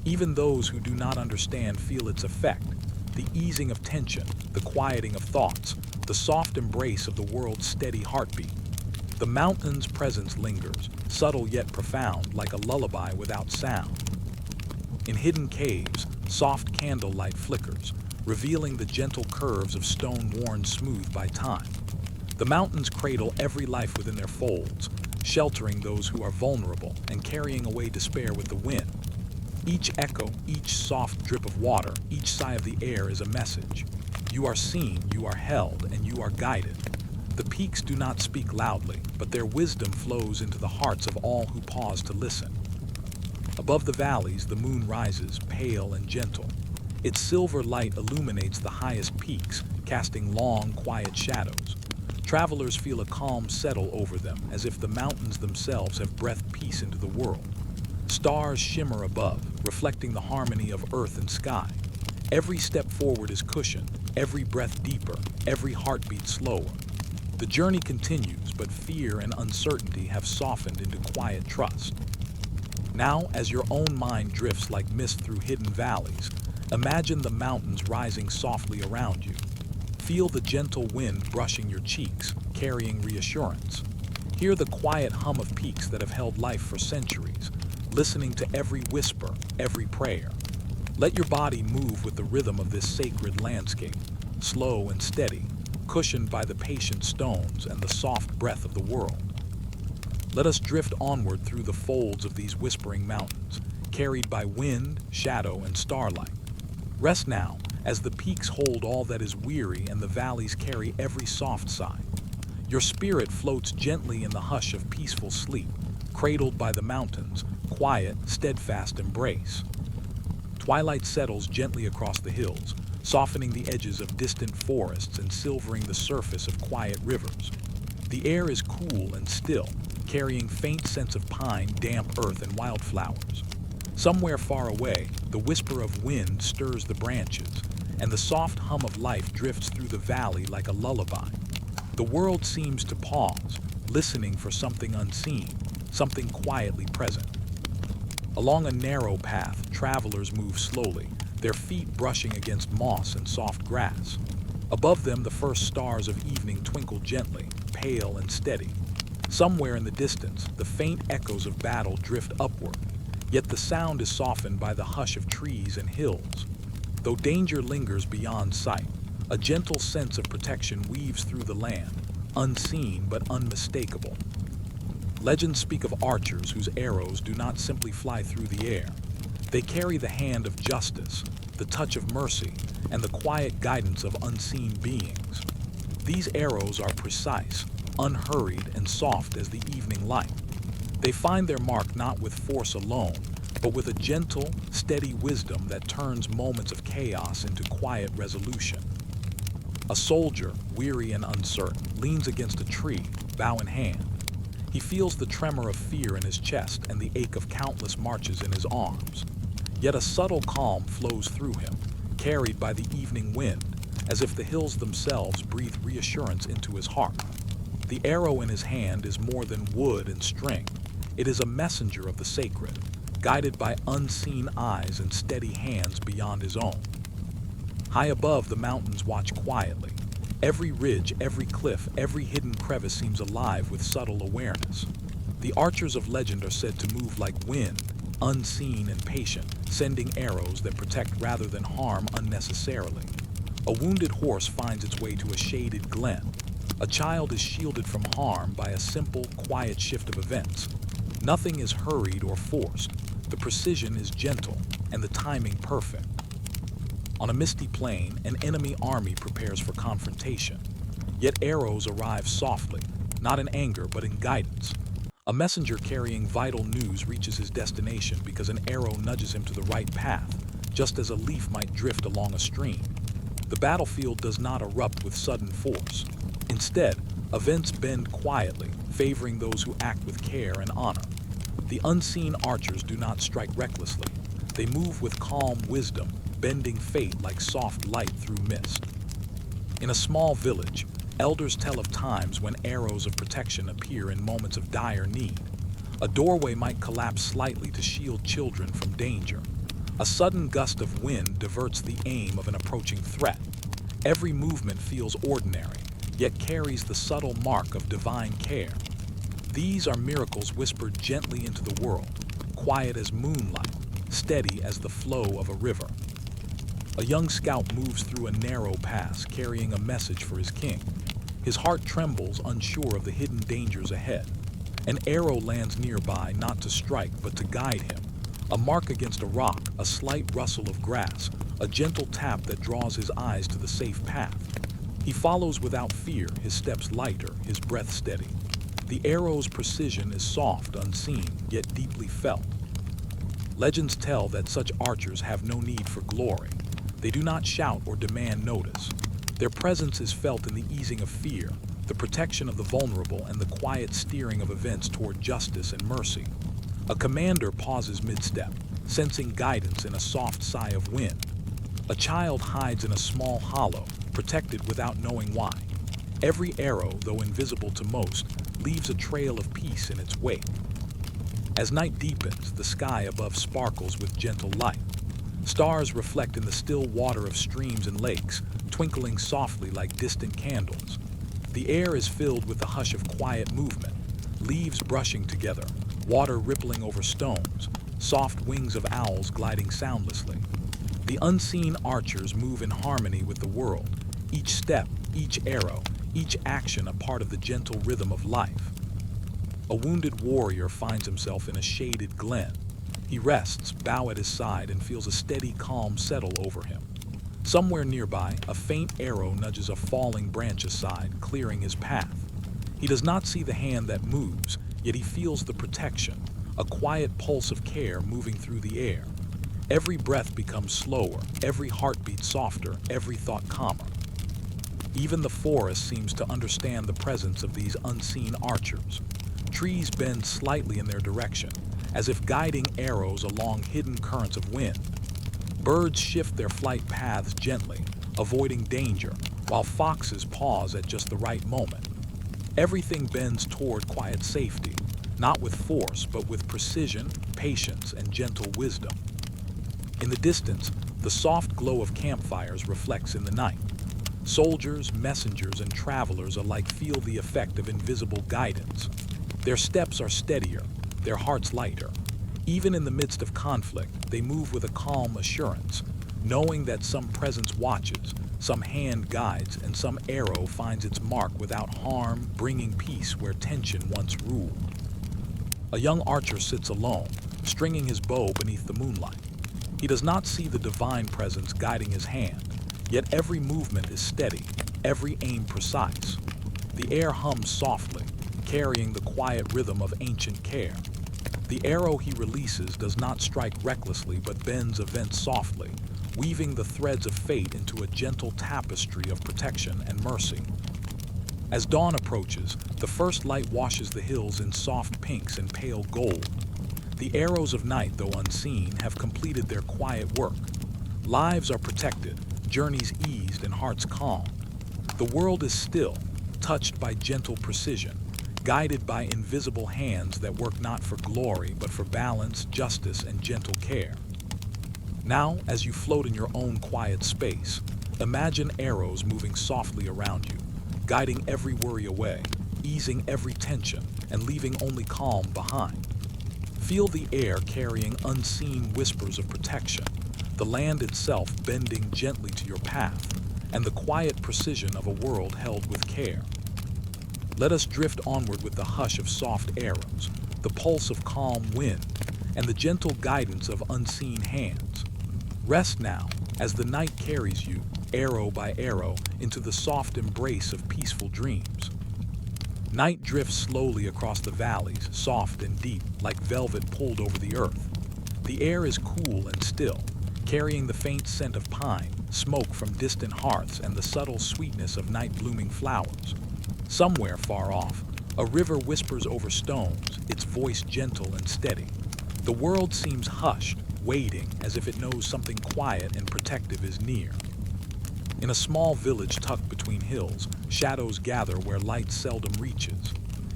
A: Even those who do not understand feel its effect, the easing of tension, the quieting of thoughts, the soft embrace of the world's steady heartbeat. The mountain's presence lingers, subtle yet profound, like a lullaby without sound. In hidden caves, soft candlelight flickers, revealing the gentle curves of stone worn smooth by time. The mountains cradle every life within their folds, sheltering those who are vulnerable and carrying away despair with the wind. Each echo, each soft drip of water, each sigh of the air is a message. You are seen, you are held, and you are guided. The peaks do not speak loudly, but their wisdom flows into the hearts of all who pause to listen. Above the valleys, the moon rises, pale and gentle. Its silver light illuminates the highest peaks, casting long, quiet shadows. Travelers feel a calm settle over them, as if the mountains themselves have breathed peace into the world. Stars shimmer above, reflecting the harmony of earth and sky. Every step forward is cushioned, every breath deeper, every heartbeat slower. The journey continues, but fear and uncertainty have softened into quiet trust. Now, as your own mind drifts like mist through hidden valleys, imagine the mountains rising softly around you. Feel the gentle wind brushing your cheeks, carrying reassurance. Hear the quiet hum of peaks that have held life for centuries, listening to every whisper, every prayer. Let your body move with the rhythm of this sacred landscape, slow and steady, cushioned by the patient stones and the soft breath of the world. Let us drift onward through the folds of these whispering mountains, carried by wind, shadow, and starlight. Rest now, as the peaks hold all that is weary and the valleys carry every soft sigh. Your spirit floats gently in the hush of peaceful sleep, cradled by the mountains, quiet, steadfast embrace. Twilight settles gently across the hills, softening the edges of distant forests and silvering the surface of quiet rivers. The air is cool and still, carrying faint scents of pine, damp earth, and wildflowers. Somewhere far away, the whisper of wind stirs the branches, and the soft hum of life drifts through the valley like a lullaby. The world seems to pause, listening for something unseen, something quietly present. Along a narrow path, travelers move slowly, their feet brushing against moss and soft grass. Above them, the first stars of evening twinkle gently, pale and steady. Somewhere in the distance, the faint echoes of battle drift upward, yet the sound is softened by the hush of trees and hills. Though danger lingers beyond sight, a gentle sense of protection weaves through the land, unseen but unmistakable. Legends speak of archers whose arrows do not simply fly through the air. They carry the hand of justice, the touch of mercy, and the quiet guidance of unseen beings. These arrows are precise, unhurried, and soft as the evening light. They find their mark not with force alone, but with a gentle, steady wisdom that turns moments of chaos into quiet resolution. A soldier, weary and uncertain, leans against a tree, bow in hand. He feels the tremor of fear in his chest and the ache of countless marches in his arms. Yet a subtle calm flows through him, carried by the evening wind, as if the hills themselves breathe reassurance into his heart. The arrow in his hand is more than wood and string. It is a messenger of the sacred, guided by unseen eyes and steady hands beyond his own. High above, the mountains watch quietly. Every ridge, every cliff, every hidden crevice seems alive with subtle awareness. The archers of legend are said to move like wind, unseen and patient, sending arrows that protect rather than harm unnecessarily. A wounded horse finds its way to a shaded glen. A child is shielded from harm by a simple, quiet shift of events. Nothing is hurried or forced. The precision is gentle, and the timing perfect. On a misty plain, an enemy army prepares for confrontation. Yet arrows arrive softly, not in anger but in guidance. A messenger carrying vital news reaches his destination because an arrow nudges him to the right path, just as a leaf might drift along a stream. The battlefield does not erupt with sudden force. Instead, events bend quietly, favoring those who act with care and honor. The unseen archers do not strike recklessly. They move with calm wisdom, bending fate like soft light through mist. In a small village, elders tell of times when arrows of protection appear in moments of dire need. A doorway might collapse slightly to shield children from danger. A sudden gust of wind diverts the aim of an approaching threat. Every movement feels ordinary, yet carries the subtle mark of divine care. These are miracles whispered gently into the world, quiet as moonlight, steady as the flow of a river. A young scout moves through a narrow pass, carrying a message for his king. His heart trembles, unsure of the hidden dangers ahead. An arrow lands nearby, not to strike, but to guide him. A mark against a rock, a slight rustle of grass, a gentle tap that draws his eyes to the safe path. He follows without fear, his steps lighter, his breath steady. The arrow's precision is soft, unseen, yet deeply felt. Legends tell that such archers have no need for glory. They do not shout or demand notice. Their presence is felt in the easing of fear, the protection of the vulnerable, and the quiet steering of events toward justice and mercy. A commander pauses mid-step, sensing guidance in a soft sigh of wind. A child hides in a small hollow, protected without knowing why. Every arrow, though invisible to most, leaves a trail of peace in its wake. As night deepens, the sky above sparkles with gentle light. Stars reflect in the still water of streams and lakes, twinkling softly like distant candles. The air is filled with the hush of quiet movement, leaves brushing together, water rippling over stones, soft wings of owls gliding soundlessly. The unseen archers move in harmony with the world, each step, each arrow, each action a part of the gentle rhythm of life. A wounded warrior finds himself in a shaded glen. He rests, bow at his side, and feels a steady calm settle over him. Somewhere nearby, a faint arrow nudges a falling branch aside, clearing his path. He does not see the hand that moves, yet he feels the protection, a quiet pulse of care moving through the air. Every breath becomes slower, every heartbeat softer, every thought calmer. Even the forest seems to understand the presence of these unseen archers. Trees bend slightly in their direction, as if guiding arrows along hidden currents of wind. Birds shift their flight paths gently, avoiding danger, while foxes pause at just the right moment. Everything bends toward quiet safety, not with force, but with precision, patience, and gentle wisdom. In the distance, the soft glow of campfires reflects in the night. Soldiers, messengers, and travelers alike feel the effect of invisible guidance. Their steps are steadier, their hearts lighter. Even in the midst of conflict, they move with a calm assurance, knowing that some presence watches, some hand guides, and some arrow finds its mark without harm, bringing peace where tension once ruled. A young archer sits alone, stringing his bow beneath the moonlight. He does not see the divine presence guiding his hand, yet every movement is steady, every aim precise. The air hums softly, carrying the quiet rhythm of ancient care. The arrow he releases does not strike recklessly but bends events softly, weaving the threads of fate into a gentle tapestry of protection and mercy. As dawn approaches, the first light washes the hills in soft pinks and pale gold. The arrows of night, though unseen, have completed their quiet work. Lives are protected, journeys eased, and hearts calm. The world is still, touched by gentle precision, guided by invisible hands that work not for glory, but for balance, justice, and gentle care. Now, as you float in your own quiet space, imagine arrows moving softly around you, guiding every worry away, easing every tension, and leaving only calm behind. Feel the air carrying unseen whispers of protection, the land itself bending gently to your path, and the quiet precision of a world held with care. Let us drift onward with the hush of soft arrows, the pulse of calm wind, and the gentle guidance of unseen hands. Rest now, as the night carries you, arrow by arrow, into the soft embrace of peaceful dreams. Night drifts slowly across the valleys, soft and deep, like velvet pulled over the earth. The air is cool and still, carrying the faint scent of pine, smoke from distant hearths, and the subtle sweetness of night-blooming flowers. Somewhere far off, a river whispers over stones, its voice gentle and steady. The world seems hushed, waiting, as if it knows something quiet and protective is near. In a small village tucked between hills, shadows gather where light seldom reaches.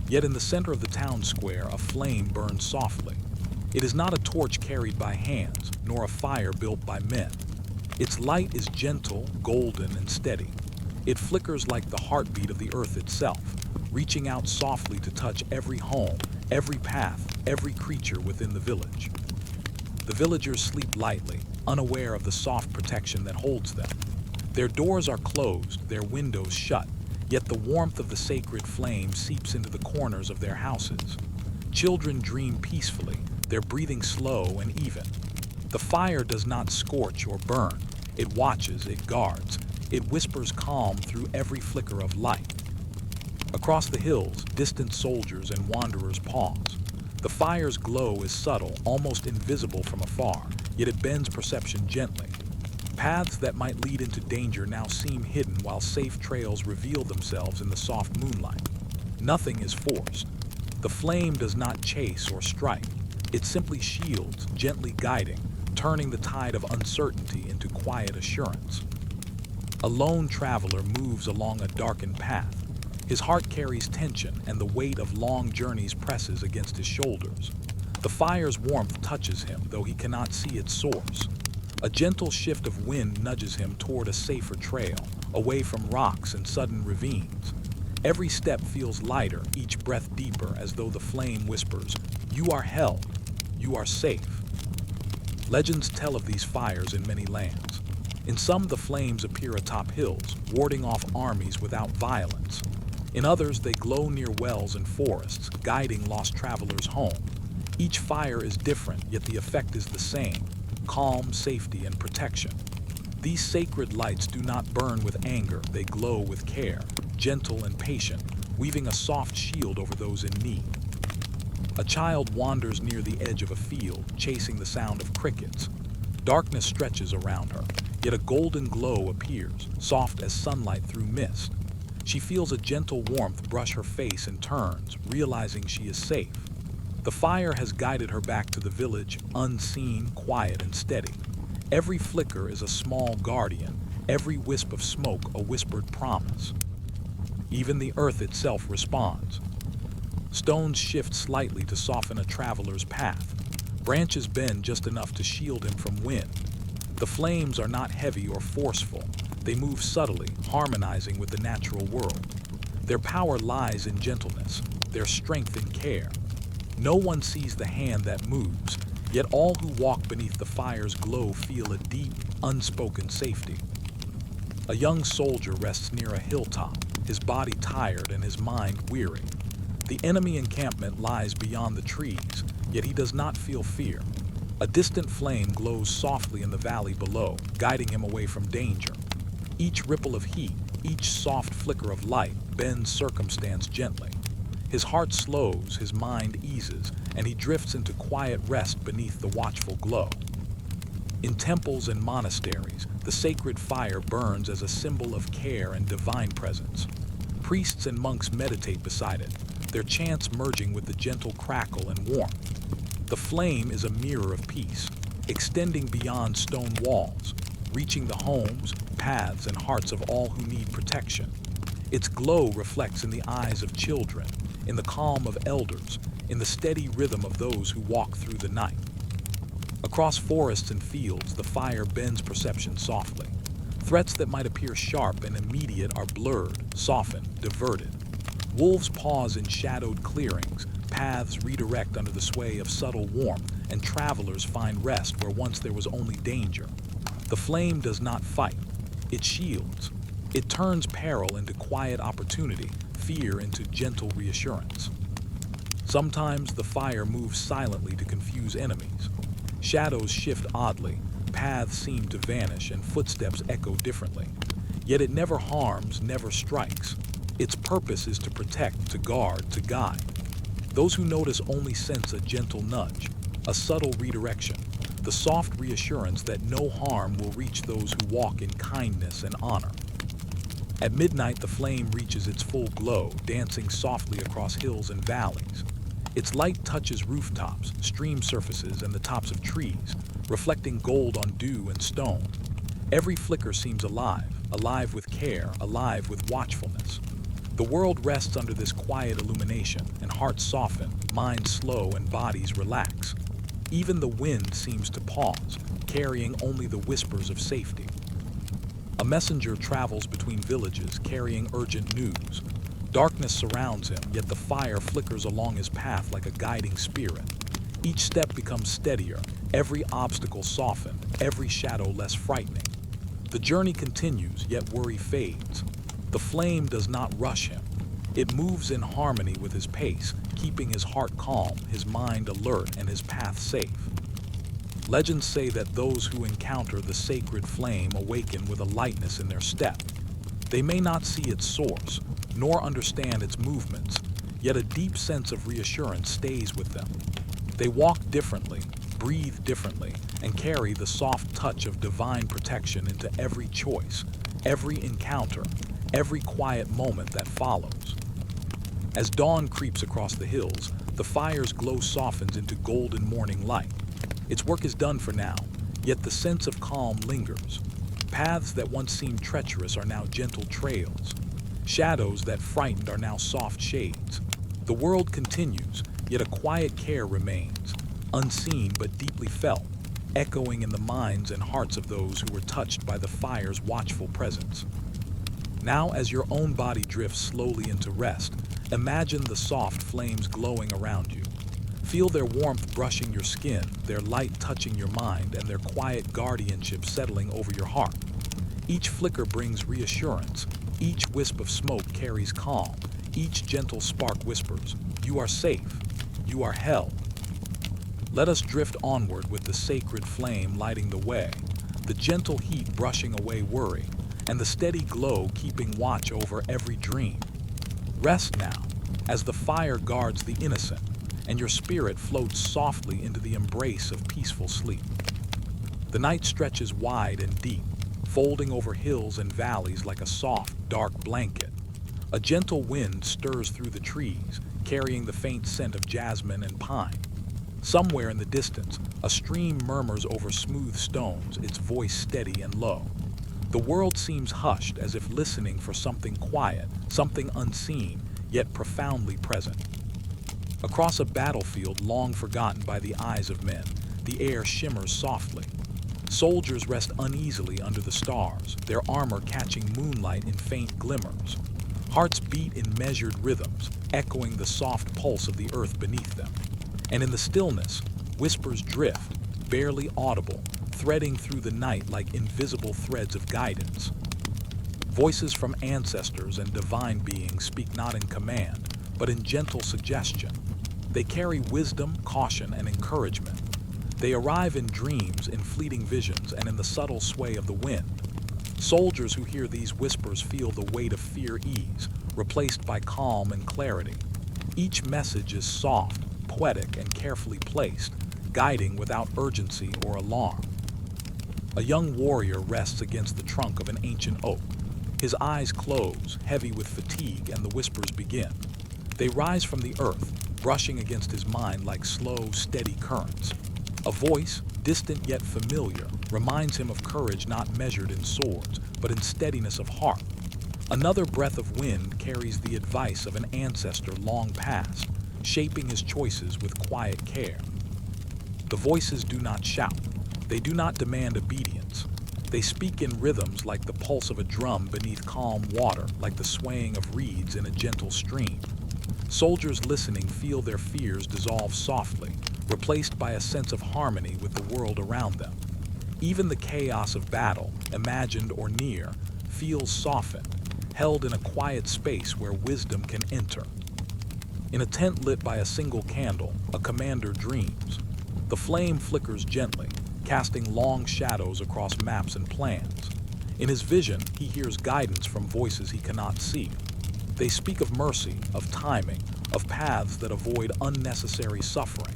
A: Yet in the center of the town square, a flame burns softly. It is not a torch carried by hands, nor a fire built by men. Its light is gentle, golden, and steady. It flickers like the heartbeat of the earth itself, reaching out softly to touch every home, every path, every creature within the village. The villagers sleep lightly, unaware of the soft protection that holds them. Their doors are closed, their windows shut, yet the warmth of the sacred flame seeps into the corners of their houses. Children dream peacefully, their breathing slow and even. The fire does not scorch or burn. It watches, it guards, it whispers calm through every flicker of light. Across the hills, distant soldiers and wanderers pause. The fire's glow is subtle, almost invisible from afar, yet it bends perception gently. Paths that might lead into danger now seem hidden, while safe trails reveal themselves in the soft moonlight. Nothing is forced. The flame does not chase or strike. It simply shields, gently guiding, turning the tide of uncertainty into quiet assurance. A lone traveler moves along a darkened path. His heart carries tension, and the weight of long journeys presses against his shoulders. The fire's warmth touches him, though he cannot see its source. A gentle shift of wind nudges him toward a safer trail, away from rocks and sudden ravines. Every step feels lighter, each breath deeper, as though the flame whispers, "You are held. You are safe." Legends tell of these fires in many lands. In some, the flames appear atop hills, warding off armies without violence. In others, they glow near wells and forests, guiding lost travelers home. Each fire is different, yet the effect is the same: calm, safety, and protection. These sacred lights do not burn with anger, they glow with care, gentle and patient, weaving a soft shield over those in need. A child wanders near the edge of a field, chasing the sound of crickets. Darkness stretches around her, yet a golden glow appears, soft as sunlight through mist. She feels a gentle warmth brush her face and turns, realizing she is safe. The fire has guided her back to the village, unseen, quiet, and steady. Every flicker is a small guardian, every wisp of smoke a whispered promise. Even the earth itself responds. Stones shift slightly to soften a traveler's path. Branches bend just enough to shield him from wind. The flames are not heavy or forceful. They move subtly, harmonizing with the natural world. Their power lies in gentleness, their strength in care. No one sees the hand that moves, yet all who walk beneath the fire's glow feel a deep, unspoken safety. A young soldier rests near a hilltop, his body tired and his mind weary. The enemy encampment lies beyond the trees, yet he does not feel fear. A distant flame glows softly in the valley below, guiding him away from danger. Each ripple of heat, each soft flicker of light bends circumstance gently. His heart slows, his mind eases, and he drifts into quiet rest beneath the watchful glow. In temples and monasteries, the sacred fire burns as a symbol of care and divine presence. Priests and monks meditate beside it, their chants merging with the gentle crackle and warmth. The flame is a mirror of peace, extending beyond stone walls, reaching the homes, paths, and hearts of all who need protection. Its glow reflects in the eyes of children, in the calm of elders, in the steady rhythm of those who walk through the night. Across forests and fields, the fire bends perception softly. Threats that might appear sharp and immediate are blurred, softened, diverted. Wolves pause in shadowed clearings, paths redirect under the sway of subtle warmth, and travelers find rest where once there was only danger. The flame does not fight, it shields. It turns peril into quiet opportunity, fear into gentle reassurance. Sometimes the fire moves silently to confuse enemies. Shadows shift oddly, paths seem to vanish and footsteps echo differently. Yet it never harms, never strikes. Its purpose is to protect, to guard, to guide. Those who notice only sense a gentle nudge, a subtle redirection, the soft reassurance that no harm will reach those who walk in kindness and honor. At midnight, the flame reaches its full glow, dancing softly across hills and valleys. Its light touches rooftops, stream surfaces, and the tops of trees, reflecting gold on dew and stone. Every flicker seems alive, alive with care, alive with watchfulness. The world rests under this quiet illumination, and hearts soften, minds slow, and bodies relax. Even the wind seems to pause, carrying only the whispers of safety. A messenger travels between villages, carrying urgent news. Darkness surrounds him, yet the fire flickers along his path like a guiding spirit. Each step becomes steadier, every obstacle softened, every shadow less frightening. The journey continues, yet worry fades. The flame does not rush him. It moves in harmony with his pace, keeping his heart calm, his mind alert, and his path safe. Legends say that those who encounter the sacred flame awaken with a lightness in their step. They may not see its source, nor understand its movements, yet a deep sense of reassurance stays with them. They walk differently, breathe differently, and carry the soft touch of divine protection into every choice, every encounter, every quiet moment that follows. As dawn creeps across the hills, the fire's glow softens into golden morning light. Its work is done for now, yet the sense of calm lingers. Paths that once seemed treacherous are now gentle trails. Shadows that frightened are now soft shades. The world continues, yet a quiet care remains, unseen but deeply felt, echoing in the minds and hearts of those who were touched by the fire's watchful presence. Now, as your own body drifts slowly into rest, imagine the soft flames glowing around you. Feel their warmth brushing your skin, their light touching your mind, and their quiet guardianship settling over your heart. Each flicker brings reassurance. Each wisp of smoke carries calm. Each gentle spark whispers, "You are safe. You are held." Let us drift onward with the sacred flame lighting the way, the gentle heat brushing away worry, and the steady glow keeping watch over every dream. Rest now, as the fire guards the innocent, and your spirit floats softly into the embrace of peaceful sleep. The night stretches wide and deep, folding over hills and valleys like a soft, dark blanket. A gentle wind stirs through the trees, carrying the faint scent of jasmine and pine. Somewhere in the distance, a stream murmurs over smooth stones, its voice steady and low. The world seems hushed, as if listening for something quiet, something unseen, yet profoundly present. Across a battlefield long forgotten by the eyes of men, the air shimmers softly. Soldiers rest uneasily under the stars, their armor catching moonlight in faint glimmers. Hearts beat in measured rhythms, echoing the soft pulse of the earth beneath them. And in the stillness, whispers drift, barely audible, threading through the night like invisible threads of guidance. Voices from ancestors and divine beings speak not in command, but in gentle suggestion. They carry wisdom, caution, and encouragement. They arrive in dreams, in fleeting visions, and in the subtle sway of the wind. Soldiers who hear these whispers feel the weight of fear ease, replaced by calm and clarity. Each message is soft, poetic, and carefully placed, guiding without urgency or alarm. A young warrior rests against the trunk of an ancient oak. His eyes close, heavy with fatigue, and the whispers begin. They rise from the earth, brushing against his mind like slow, steady currents. A voice, distant yet familiar, reminds him of courage not measured in swords, but in steadiness of heart. Another breath of wind carries the advice of an ancestor long past, shaping his choices with quiet care. The voices do not shout. They do not demand obedience. They speak in rhythms like the pulse of a drum beneath calm water, like the swaying of reeds in a gentle stream. Soldiers listening feel their fears dissolve softly, replaced by a sense of harmony with the world around them. Even the chaos of battle, imagined or near, feels softened, held in a quiet space where wisdom can enter. In a tent lit by a single candle, a commander dreams. The flame flickers gently, casting long shadows across maps and plans. In his vision, he hears guidance from voices he cannot see. They speak of mercy, of timing, of paths that avoid unnecessary suffering.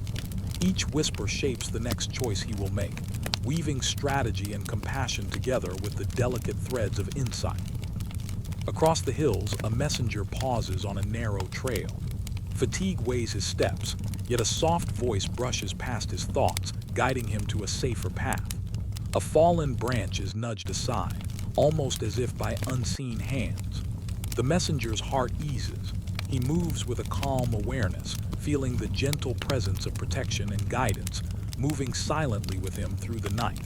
A: Each whisper shapes the next choice he will make, weaving strategy and compassion together with the delicate threads of insight. Across the hills, a messenger pauses on a narrow trail. Fatigue weighs his steps, yet a soft voice brushes past his thoughts, guiding him to a safer path. A fallen branch is nudged aside, almost as if by unseen hands. The messenger's heart eases. He moves with a calm awareness, feeling the gentle presence of protection and guidance, moving silently with him through the night.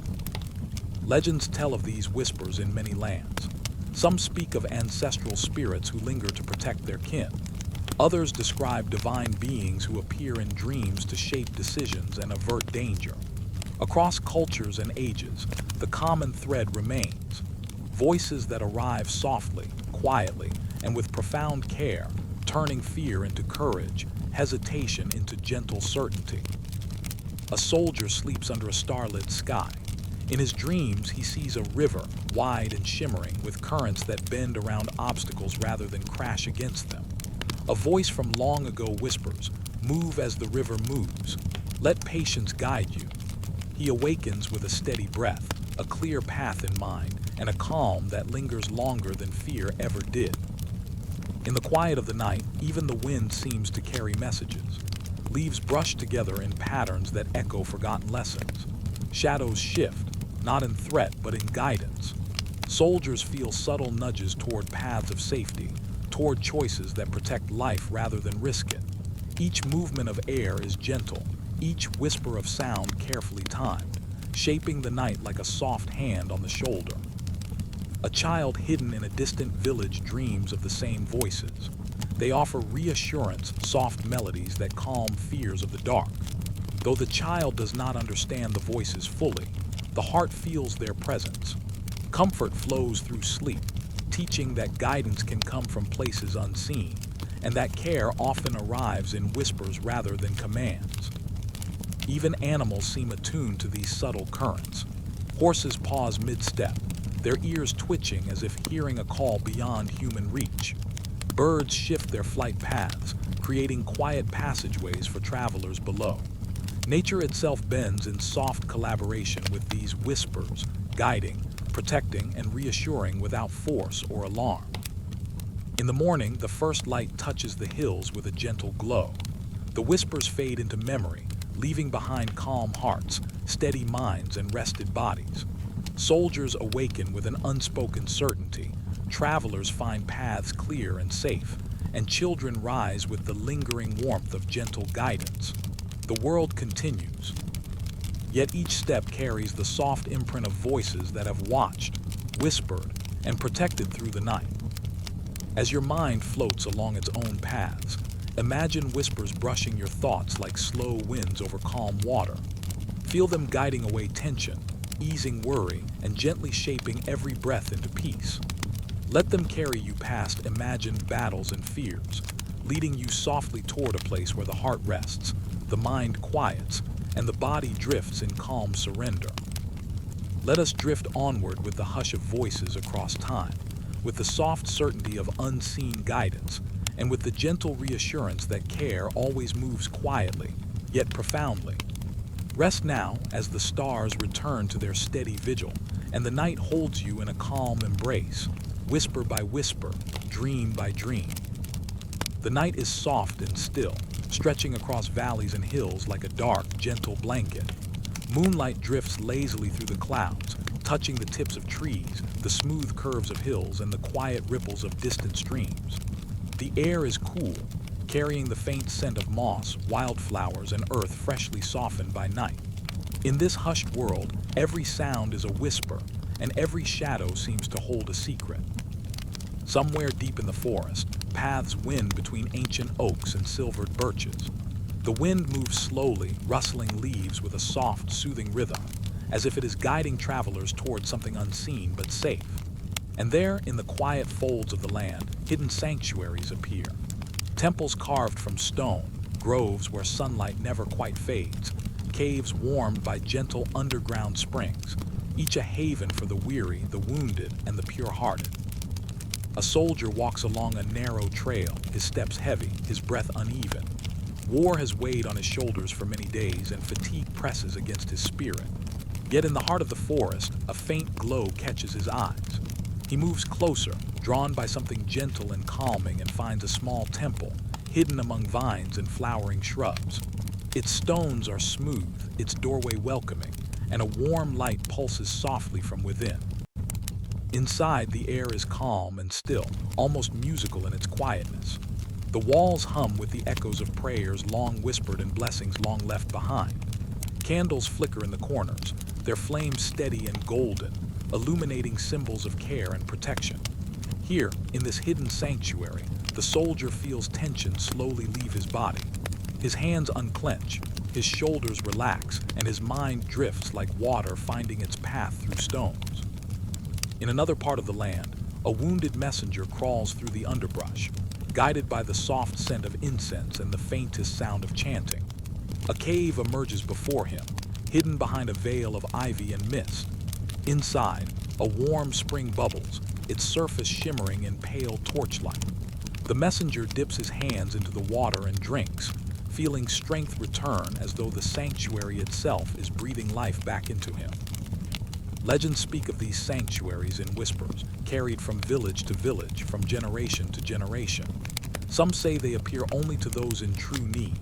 A: Legends tell of these whispers in many lands. Some speak of ancestral spirits who linger to protect their kin. Others describe divine beings who appear in dreams to shape decisions and avert danger. Across cultures and ages, the common thread remains. Voices that arrive softly, quietly, and with profound care, turning fear into courage, hesitation into gentle certainty. A soldier sleeps under a starlit sky. In his dreams, he sees a river, wide and shimmering, with currents that bend around obstacles rather than crash against them. A voice from long ago whispers, "Move as the river moves. Let patience guide you." He awakens with a steady breath, a clear path in mind, and a calm that lingers longer than fear ever did. In the quiet of the night, even the wind seems to carry messages. Leaves brush together in patterns that echo forgotten lessons. Shadows shift, not in threat but in guidance. Soldiers feel subtle nudges toward paths of safety, toward choices that protect life rather than risk it. Each movement of air is gentle, each whisper of sound carefully timed, shaping the night like a soft hand on the shoulder. A child hidden in a distant village dreams of the same voices. They offer reassurance, soft melodies that calm fears of the dark. Though the child does not understand the voices fully, the heart feels their presence. Comfort flows through sleep, teaching that guidance can come from places unseen, and that care often arrives in whispers rather than commands. Even animals seem attuned to these subtle currents. Horses pause mid-step, their ears twitching as if hearing a call beyond human reach. Birds shift their flight paths, creating quiet passageways for travelers below. Nature itself bends in soft collaboration with these whispers, guiding, protecting, and reassuring without force or alarm. In the morning, the first light touches the hills with a gentle glow. The whispers fade into memory, leaving behind calm hearts, steady minds, and rested bodies. Soldiers awaken with an unspoken certainty, travelers find paths clear and safe, and children rise with the lingering warmth of gentle guidance. The world continues. Yet each step carries the soft imprint of voices that have watched, whispered, and protected through the night. As your mind floats along its own paths, imagine whispers brushing your thoughts like slow winds over calm water. Feel them guiding away tension, easing worry, and gently shaping every breath into peace. Let them carry you past imagined battles and fears, leading you softly toward a place where the heart rests, the mind quiets, and the body drifts in calm surrender. Let us drift onward with the hush of voices across time, with the soft certainty of unseen guidance, and with the gentle reassurance that care always moves quietly, yet profoundly. Rest now as the stars return to their steady vigil, and the night holds you in a calm embrace, whisper by whisper, dream by dream. The night is soft and still, stretching across valleys and hills like a dark, gentle blanket. Moonlight drifts lazily through the clouds, touching the tips of trees, the smooth curves of hills, and the quiet ripples of distant streams. The air is cool, carrying the faint scent of moss, wildflowers, and earth freshly softened by night. In this hushed world, every sound is a whisper, and every shadow seems to hold a secret. Somewhere deep in the forest, paths wind between ancient oaks and silvered birches. The wind moves slowly, rustling leaves with a soft, soothing rhythm, as if it is guiding travelers toward something unseen but safe. And there, in the quiet folds of the land, hidden sanctuaries appear. Temples carved from stone, groves where sunlight never quite fades, caves warmed by gentle underground springs, each a haven for the weary, the wounded, and the pure-hearted. A soldier walks along a narrow trail, his steps heavy, his breath uneven. War has weighed on his shoulders for many days, and fatigue presses against his spirit. Yet in the heart of the forest, a faint glow catches his eyes. He moves closer, drawn by something gentle and calming, and finds a small temple, hidden among vines and flowering shrubs. Its stones are smooth, its doorway welcoming, and a warm light pulses softly from within. Inside, the air is calm and still, almost musical in its quietness. The walls hum with the echoes of prayers long whispered and blessings long left behind. Candles flicker in the corners, their flames steady and golden, illuminating symbols of care and protection. Here, in this hidden sanctuary, the soldier feels tension slowly leave his body. His hands unclench, his shoulders relax, and his mind drifts like water finding its path through stones. In another part of the land, a wounded messenger crawls through the underbrush, guided by the soft scent of incense and the faintest sound of chanting. A cave emerges before him, hidden behind a veil of ivy and mist. Inside, a warm spring bubbles, its surface shimmering in pale torchlight. The messenger dips his hands into the water and drinks, feeling strength return as though the sanctuary itself is breathing life back into him. Legends speak of these sanctuaries in whispers, carried from village to village, from generation to generation. Some say they appear only to those in true need.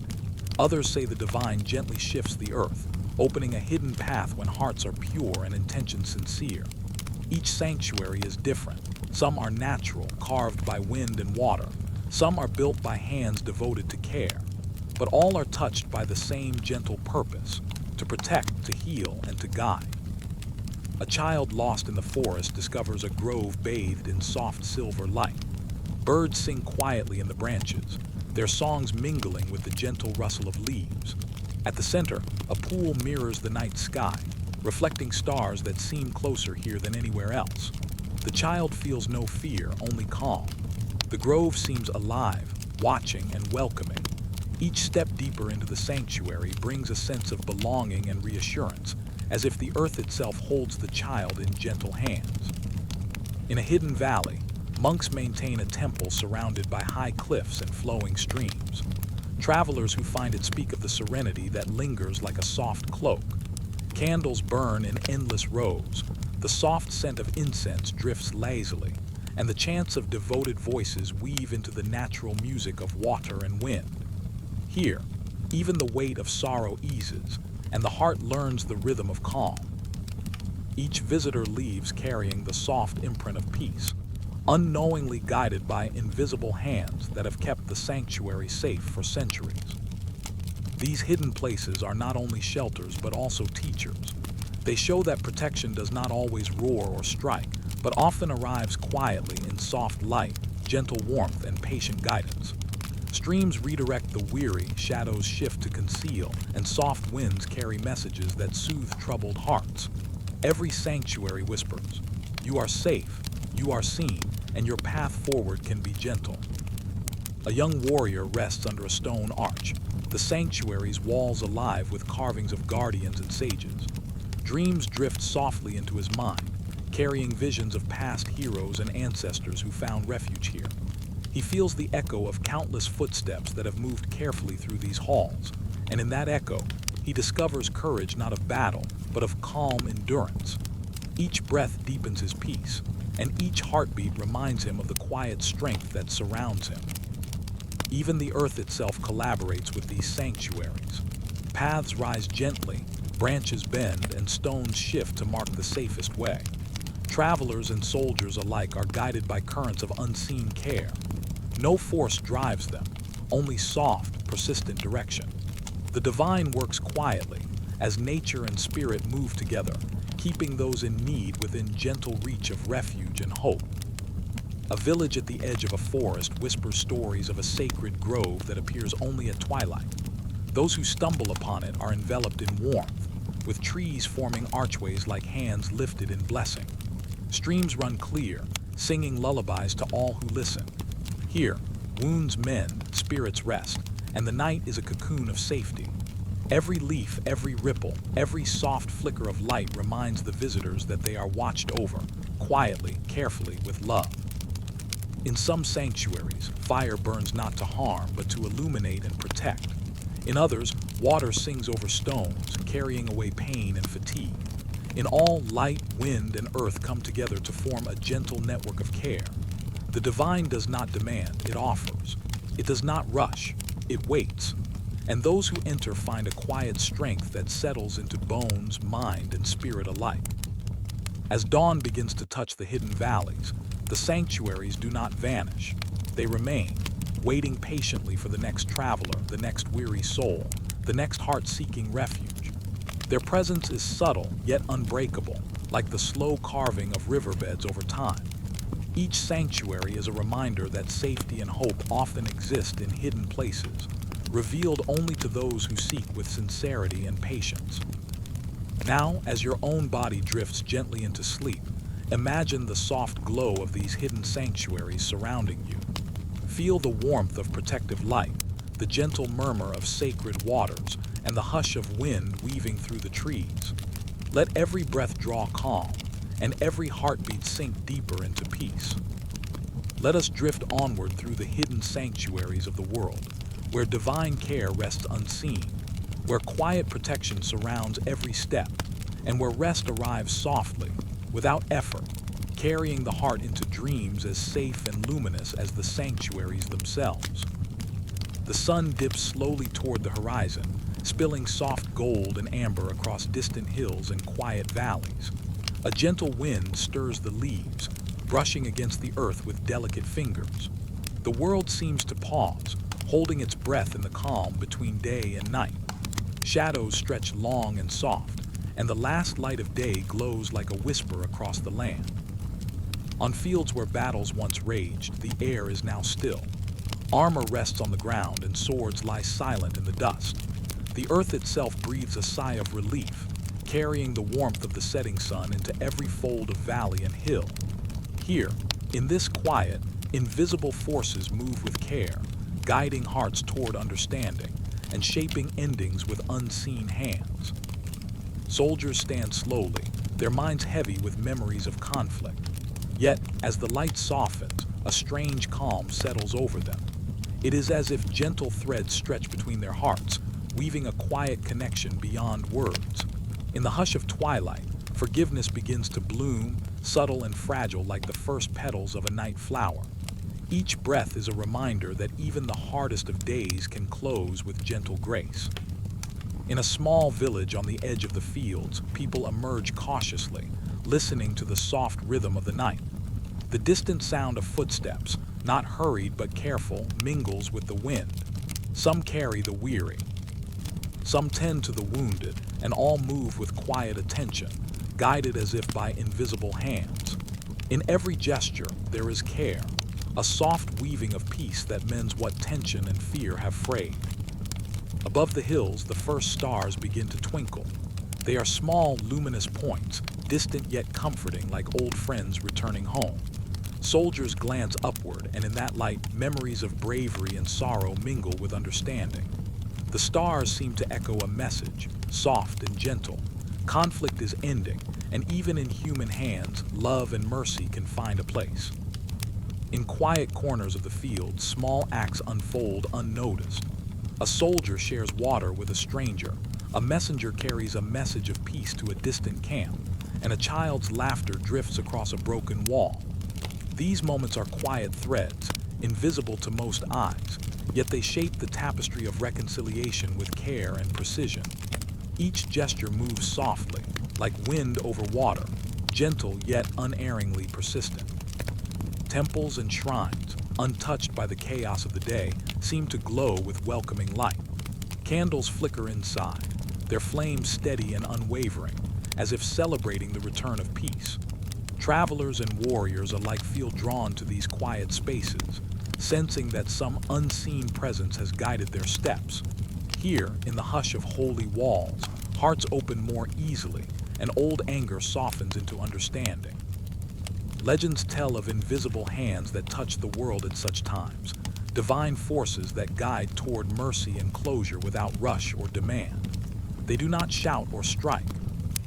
A: Others say the divine gently shifts the earth, opening a hidden path when hearts are pure and intentions sincere. Each sanctuary is different. Some are natural, carved by wind and water. Some are built by hands devoted to care. But all are touched by the same gentle purpose, to protect, to heal, and to guide. A child lost in the forest discovers a grove bathed in soft silver light. Birds sing quietly in the branches, their songs mingling with the gentle rustle of leaves. At the center, a pool mirrors the night sky, reflecting stars that seem closer here than anywhere else. The child feels no fear, only calm. The grove seems alive, watching and welcoming. Each step deeper into the sanctuary brings a sense of belonging and reassurance, as if the earth itself holds the child in gentle hands. In a hidden valley, monks maintain a temple surrounded by high cliffs and flowing streams. Travelers who find it speak of the serenity that lingers like a soft cloak. Candles burn in endless rows, the soft scent of incense drifts lazily, and the chants of devoted voices weave into the natural music of water and wind. Here, even the weight of sorrow eases, and the heart learns the rhythm of calm. Each visitor leaves carrying the soft imprint of peace, unknowingly guided by invisible hands that have kept the sanctuary safe for centuries. These hidden places are not only shelters but also teachers. They show that protection does not always roar or strike, but often arrives quietly in soft light, gentle warmth, and patient guidance. Streams redirect the weary, shadows shift to conceal, and soft winds carry messages that soothe troubled hearts. Every sanctuary whispers, "You are safe, you are seen, and your path forward can be gentle." A young warrior rests under a stone arch, the sanctuary's walls alive with carvings of guardians and sages. Dreams drift softly into his mind, carrying visions of past heroes and ancestors who found refuge here. He feels the echo of countless footsteps that have moved carefully through these halls, and in that echo, he discovers courage not of battle, but of calm endurance. Each breath deepens his peace, and each heartbeat reminds him of the quiet strength that surrounds him. Even the earth itself collaborates with these sanctuaries. Paths rise gently, branches bend, and stones shift to mark the safest way. Travelers and soldiers alike are guided by currents of unseen care. No force drives them, only soft, persistent direction. The divine works quietly, as nature and spirit move together, keeping those in need within gentle reach of refuge and hope. A village at the edge of a forest whispers stories of a sacred grove that appears only at twilight. Those who stumble upon it are enveloped in warmth, with trees forming archways like hands lifted in blessing. Streams run clear, singing lullabies to all who listen. Here, wounds mend, spirits rest, and the night is a cocoon of safety. Every leaf, every ripple, every soft flicker of light reminds the visitors that they are watched over, quietly, carefully, with love. In some sanctuaries, fire burns not to harm, but to illuminate and protect. In others, water sings over stones, carrying away pain and fatigue. In all, light, wind, and earth come together to form a gentle network of care. The divine does not demand, it offers. It does not rush, it waits. And those who enter find a quiet strength that settles into bones, mind, and spirit alike. As dawn begins to touch the hidden valleys, the sanctuaries do not vanish. They remain, waiting patiently for the next traveler, the next weary soul, the next heart-seeking refuge. Their presence is subtle, yet unbreakable, like the slow carving of riverbeds over time. Each sanctuary is a reminder that safety and hope often exist in hidden places, revealed only to those who seek with sincerity and patience. Now, as your own body drifts gently into sleep, imagine the soft glow of these hidden sanctuaries surrounding you. Feel the warmth of protective light, the gentle murmur of sacred waters, and the hush of wind weaving through the trees. Let every breath draw calm, and every heartbeat sink deeper into peace. Let us drift onward through the hidden sanctuaries of the world, where divine care rests unseen, where quiet protection surrounds every step, and where rest arrives softly, without effort, carrying the heart into dreams as safe and luminous as the sanctuaries themselves. The sun dips slowly toward the horizon, spilling soft gold and amber across distant hills and quiet valleys. A gentle wind stirs the leaves, brushing against the earth with delicate fingers. The world seems to pause, holding its breath in the calm between day and night. Shadows stretch long and soft, and the last light of day glows like a whisper across the land. On fields where battles once raged, the air is now still. Armor rests on the ground and swords lie silent in the dust. The earth itself breathes a sigh of relief, carrying the warmth of the setting sun into every fold of valley and hill. Here, in this quiet, invisible forces move with care, guiding hearts toward understanding and shaping endings with unseen hands. Soldiers stand slowly, their minds heavy with memories of conflict. Yet, as the light softens, a strange calm settles over them. It is as if gentle threads stretch between their hearts, weaving a quiet connection beyond words. In the hush of twilight, forgiveness begins to bloom, subtle and fragile like the first petals of a night flower. Each breath is a reminder that even the hardest of days can close with gentle grace. In a small village on the edge of the fields, people emerge cautiously, listening to the soft rhythm of the night. The distant sound of footsteps, not hurried but careful, mingles with the wind. Some carry the weary, some tend to the wounded, and all move with quiet attention, guided as if by invisible hands. In every gesture, there is care, a soft weaving of peace that mends what tension and fear have frayed. Above the hills, the first stars begin to twinkle. They are small, luminous points, distant yet comforting like old friends returning home. Soldiers glance upward, and in that light, memories of bravery and sorrow mingle with understanding. The stars seem to echo a message, soft and gentle. Conflict is ending, and even in human hands, love and mercy can find a place. In quiet corners of the field, small acts unfold unnoticed. A soldier shares water with a stranger, a messenger carries a message of peace to a distant camp, and a child's laughter drifts across a broken wall. These moments are quiet threads, invisible to most eyes, yet they shape the tapestry of reconciliation with care and precision. Each gesture moves softly, like wind over water, gentle yet unerringly persistent. Temples and shrines, untouched by the chaos of the day, seem to glow with welcoming light. Candles flicker inside, their flames steady and unwavering, as if celebrating the return of peace. Travelers and warriors alike feel drawn to these quiet spaces, sensing that some unseen presence has guided their steps. Here, in the hush of holy walls, hearts open more easily, and old anger softens into understanding. Legends tell of invisible hands that touch the world at such times, divine forces that guide toward mercy and closure without rush or demand. They do not shout or strike.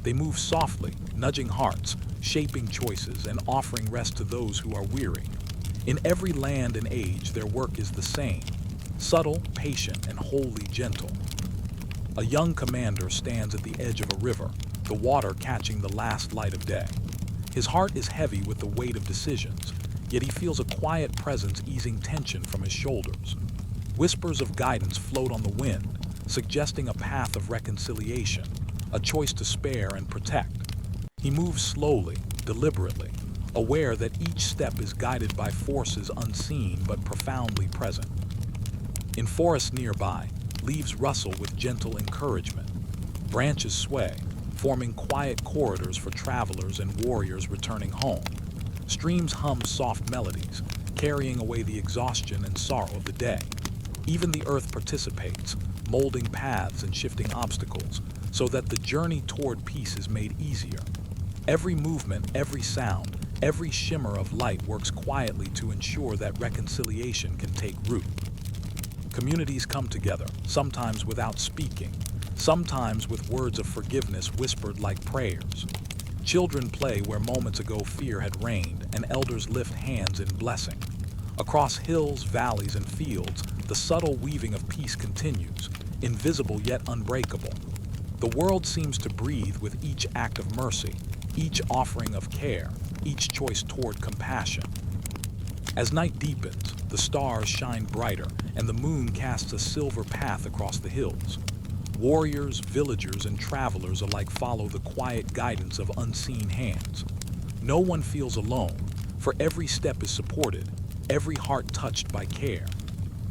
A: They move softly, nudging hearts, shaping choices, and offering rest to those who are weary. In every land and age, their work is the same: subtle, patient, and wholly gentle. A young commander stands at the edge of a river, the water catching the last light of day. His heart is heavy with the weight of decisions, yet he feels a quiet presence easing tension from his shoulders. Whispers of guidance float on the wind, suggesting a path of reconciliation, a choice to spare and protect. He moves slowly, deliberately, aware that each step is guided by forces unseen but profoundly present. In forests nearby, leaves rustle with gentle encouragement. Branches sway, forming quiet corridors for travelers and warriors returning home. Streams hum soft melodies, carrying away the exhaustion and sorrow of the day. Even the earth participates, molding paths and shifting obstacles, so that the journey toward peace is made easier. Every movement, every sound, every shimmer of light works quietly to ensure that reconciliation can take root. Communities come together, sometimes without speaking, sometimes with words of forgiveness whispered like prayers. Children play where moments ago fear had reigned, and elders lift hands in blessing. Across hills, valleys, and fields, the subtle weaving of peace continues, invisible yet unbreakable. The world seems to breathe with each act of mercy, each offering of care, each choice toward compassion. As night deepens, the stars shine brighter, and the moon casts a silver path across the hills. Warriors, villagers, and travelers alike follow the quiet guidance of unseen hands. No one feels alone, for every step is supported, every heart touched by care.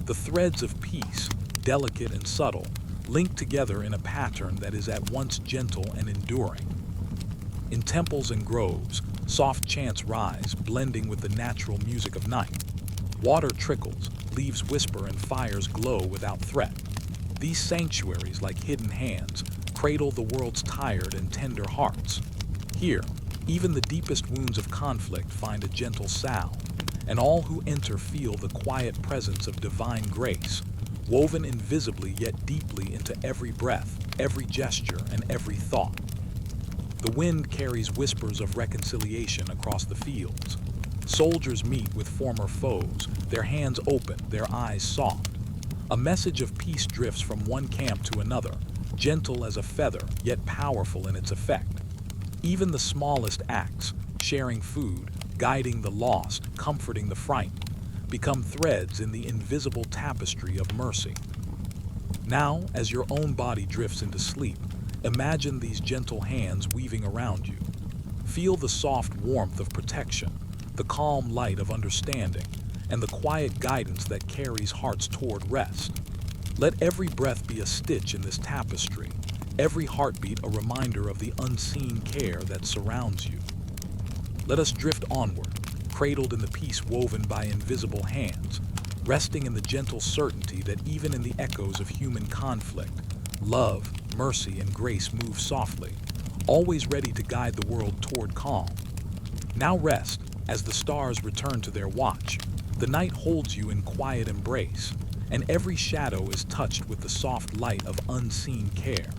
A: The threads of peace, delicate and subtle, link together in a pattern that is at once gentle and enduring. In temples and groves, soft chants rise, blending with the natural music of night. Water trickles, leaves whisper, and fires glow without threat. These sanctuaries, like hidden hands, cradle the world's tired and tender hearts. Here, even the deepest wounds of conflict find a gentle salve, and all who enter feel the quiet presence of divine grace, woven invisibly yet deeply into every breath, every gesture, and every thought. The wind carries whispers of reconciliation across the fields. Soldiers meet with former foes, their hands open, their eyes soft. A message of peace drifts from one camp to another, gentle as a feather, yet powerful in its effect. Even the smallest acts, sharing food, guiding the lost, comforting the frightened, become threads in the invisible tapestry of mercy. Now, as your own body drifts into sleep, imagine these gentle hands weaving around you. Feel the soft warmth of protection, the calm light of understanding, and the quiet guidance that carries hearts toward rest. Let every breath be a stitch in this tapestry, every heartbeat a reminder of the unseen care that surrounds you. Let us drift onward, cradled in the peace woven by invisible hands, resting in the gentle certainty that even in the echoes of human conflict, love, mercy, and grace move softly, always ready to guide the world toward calm. Now rest, as the stars return to their watch. The night holds you in quiet embrace, and every shadow is touched with the soft light of unseen care.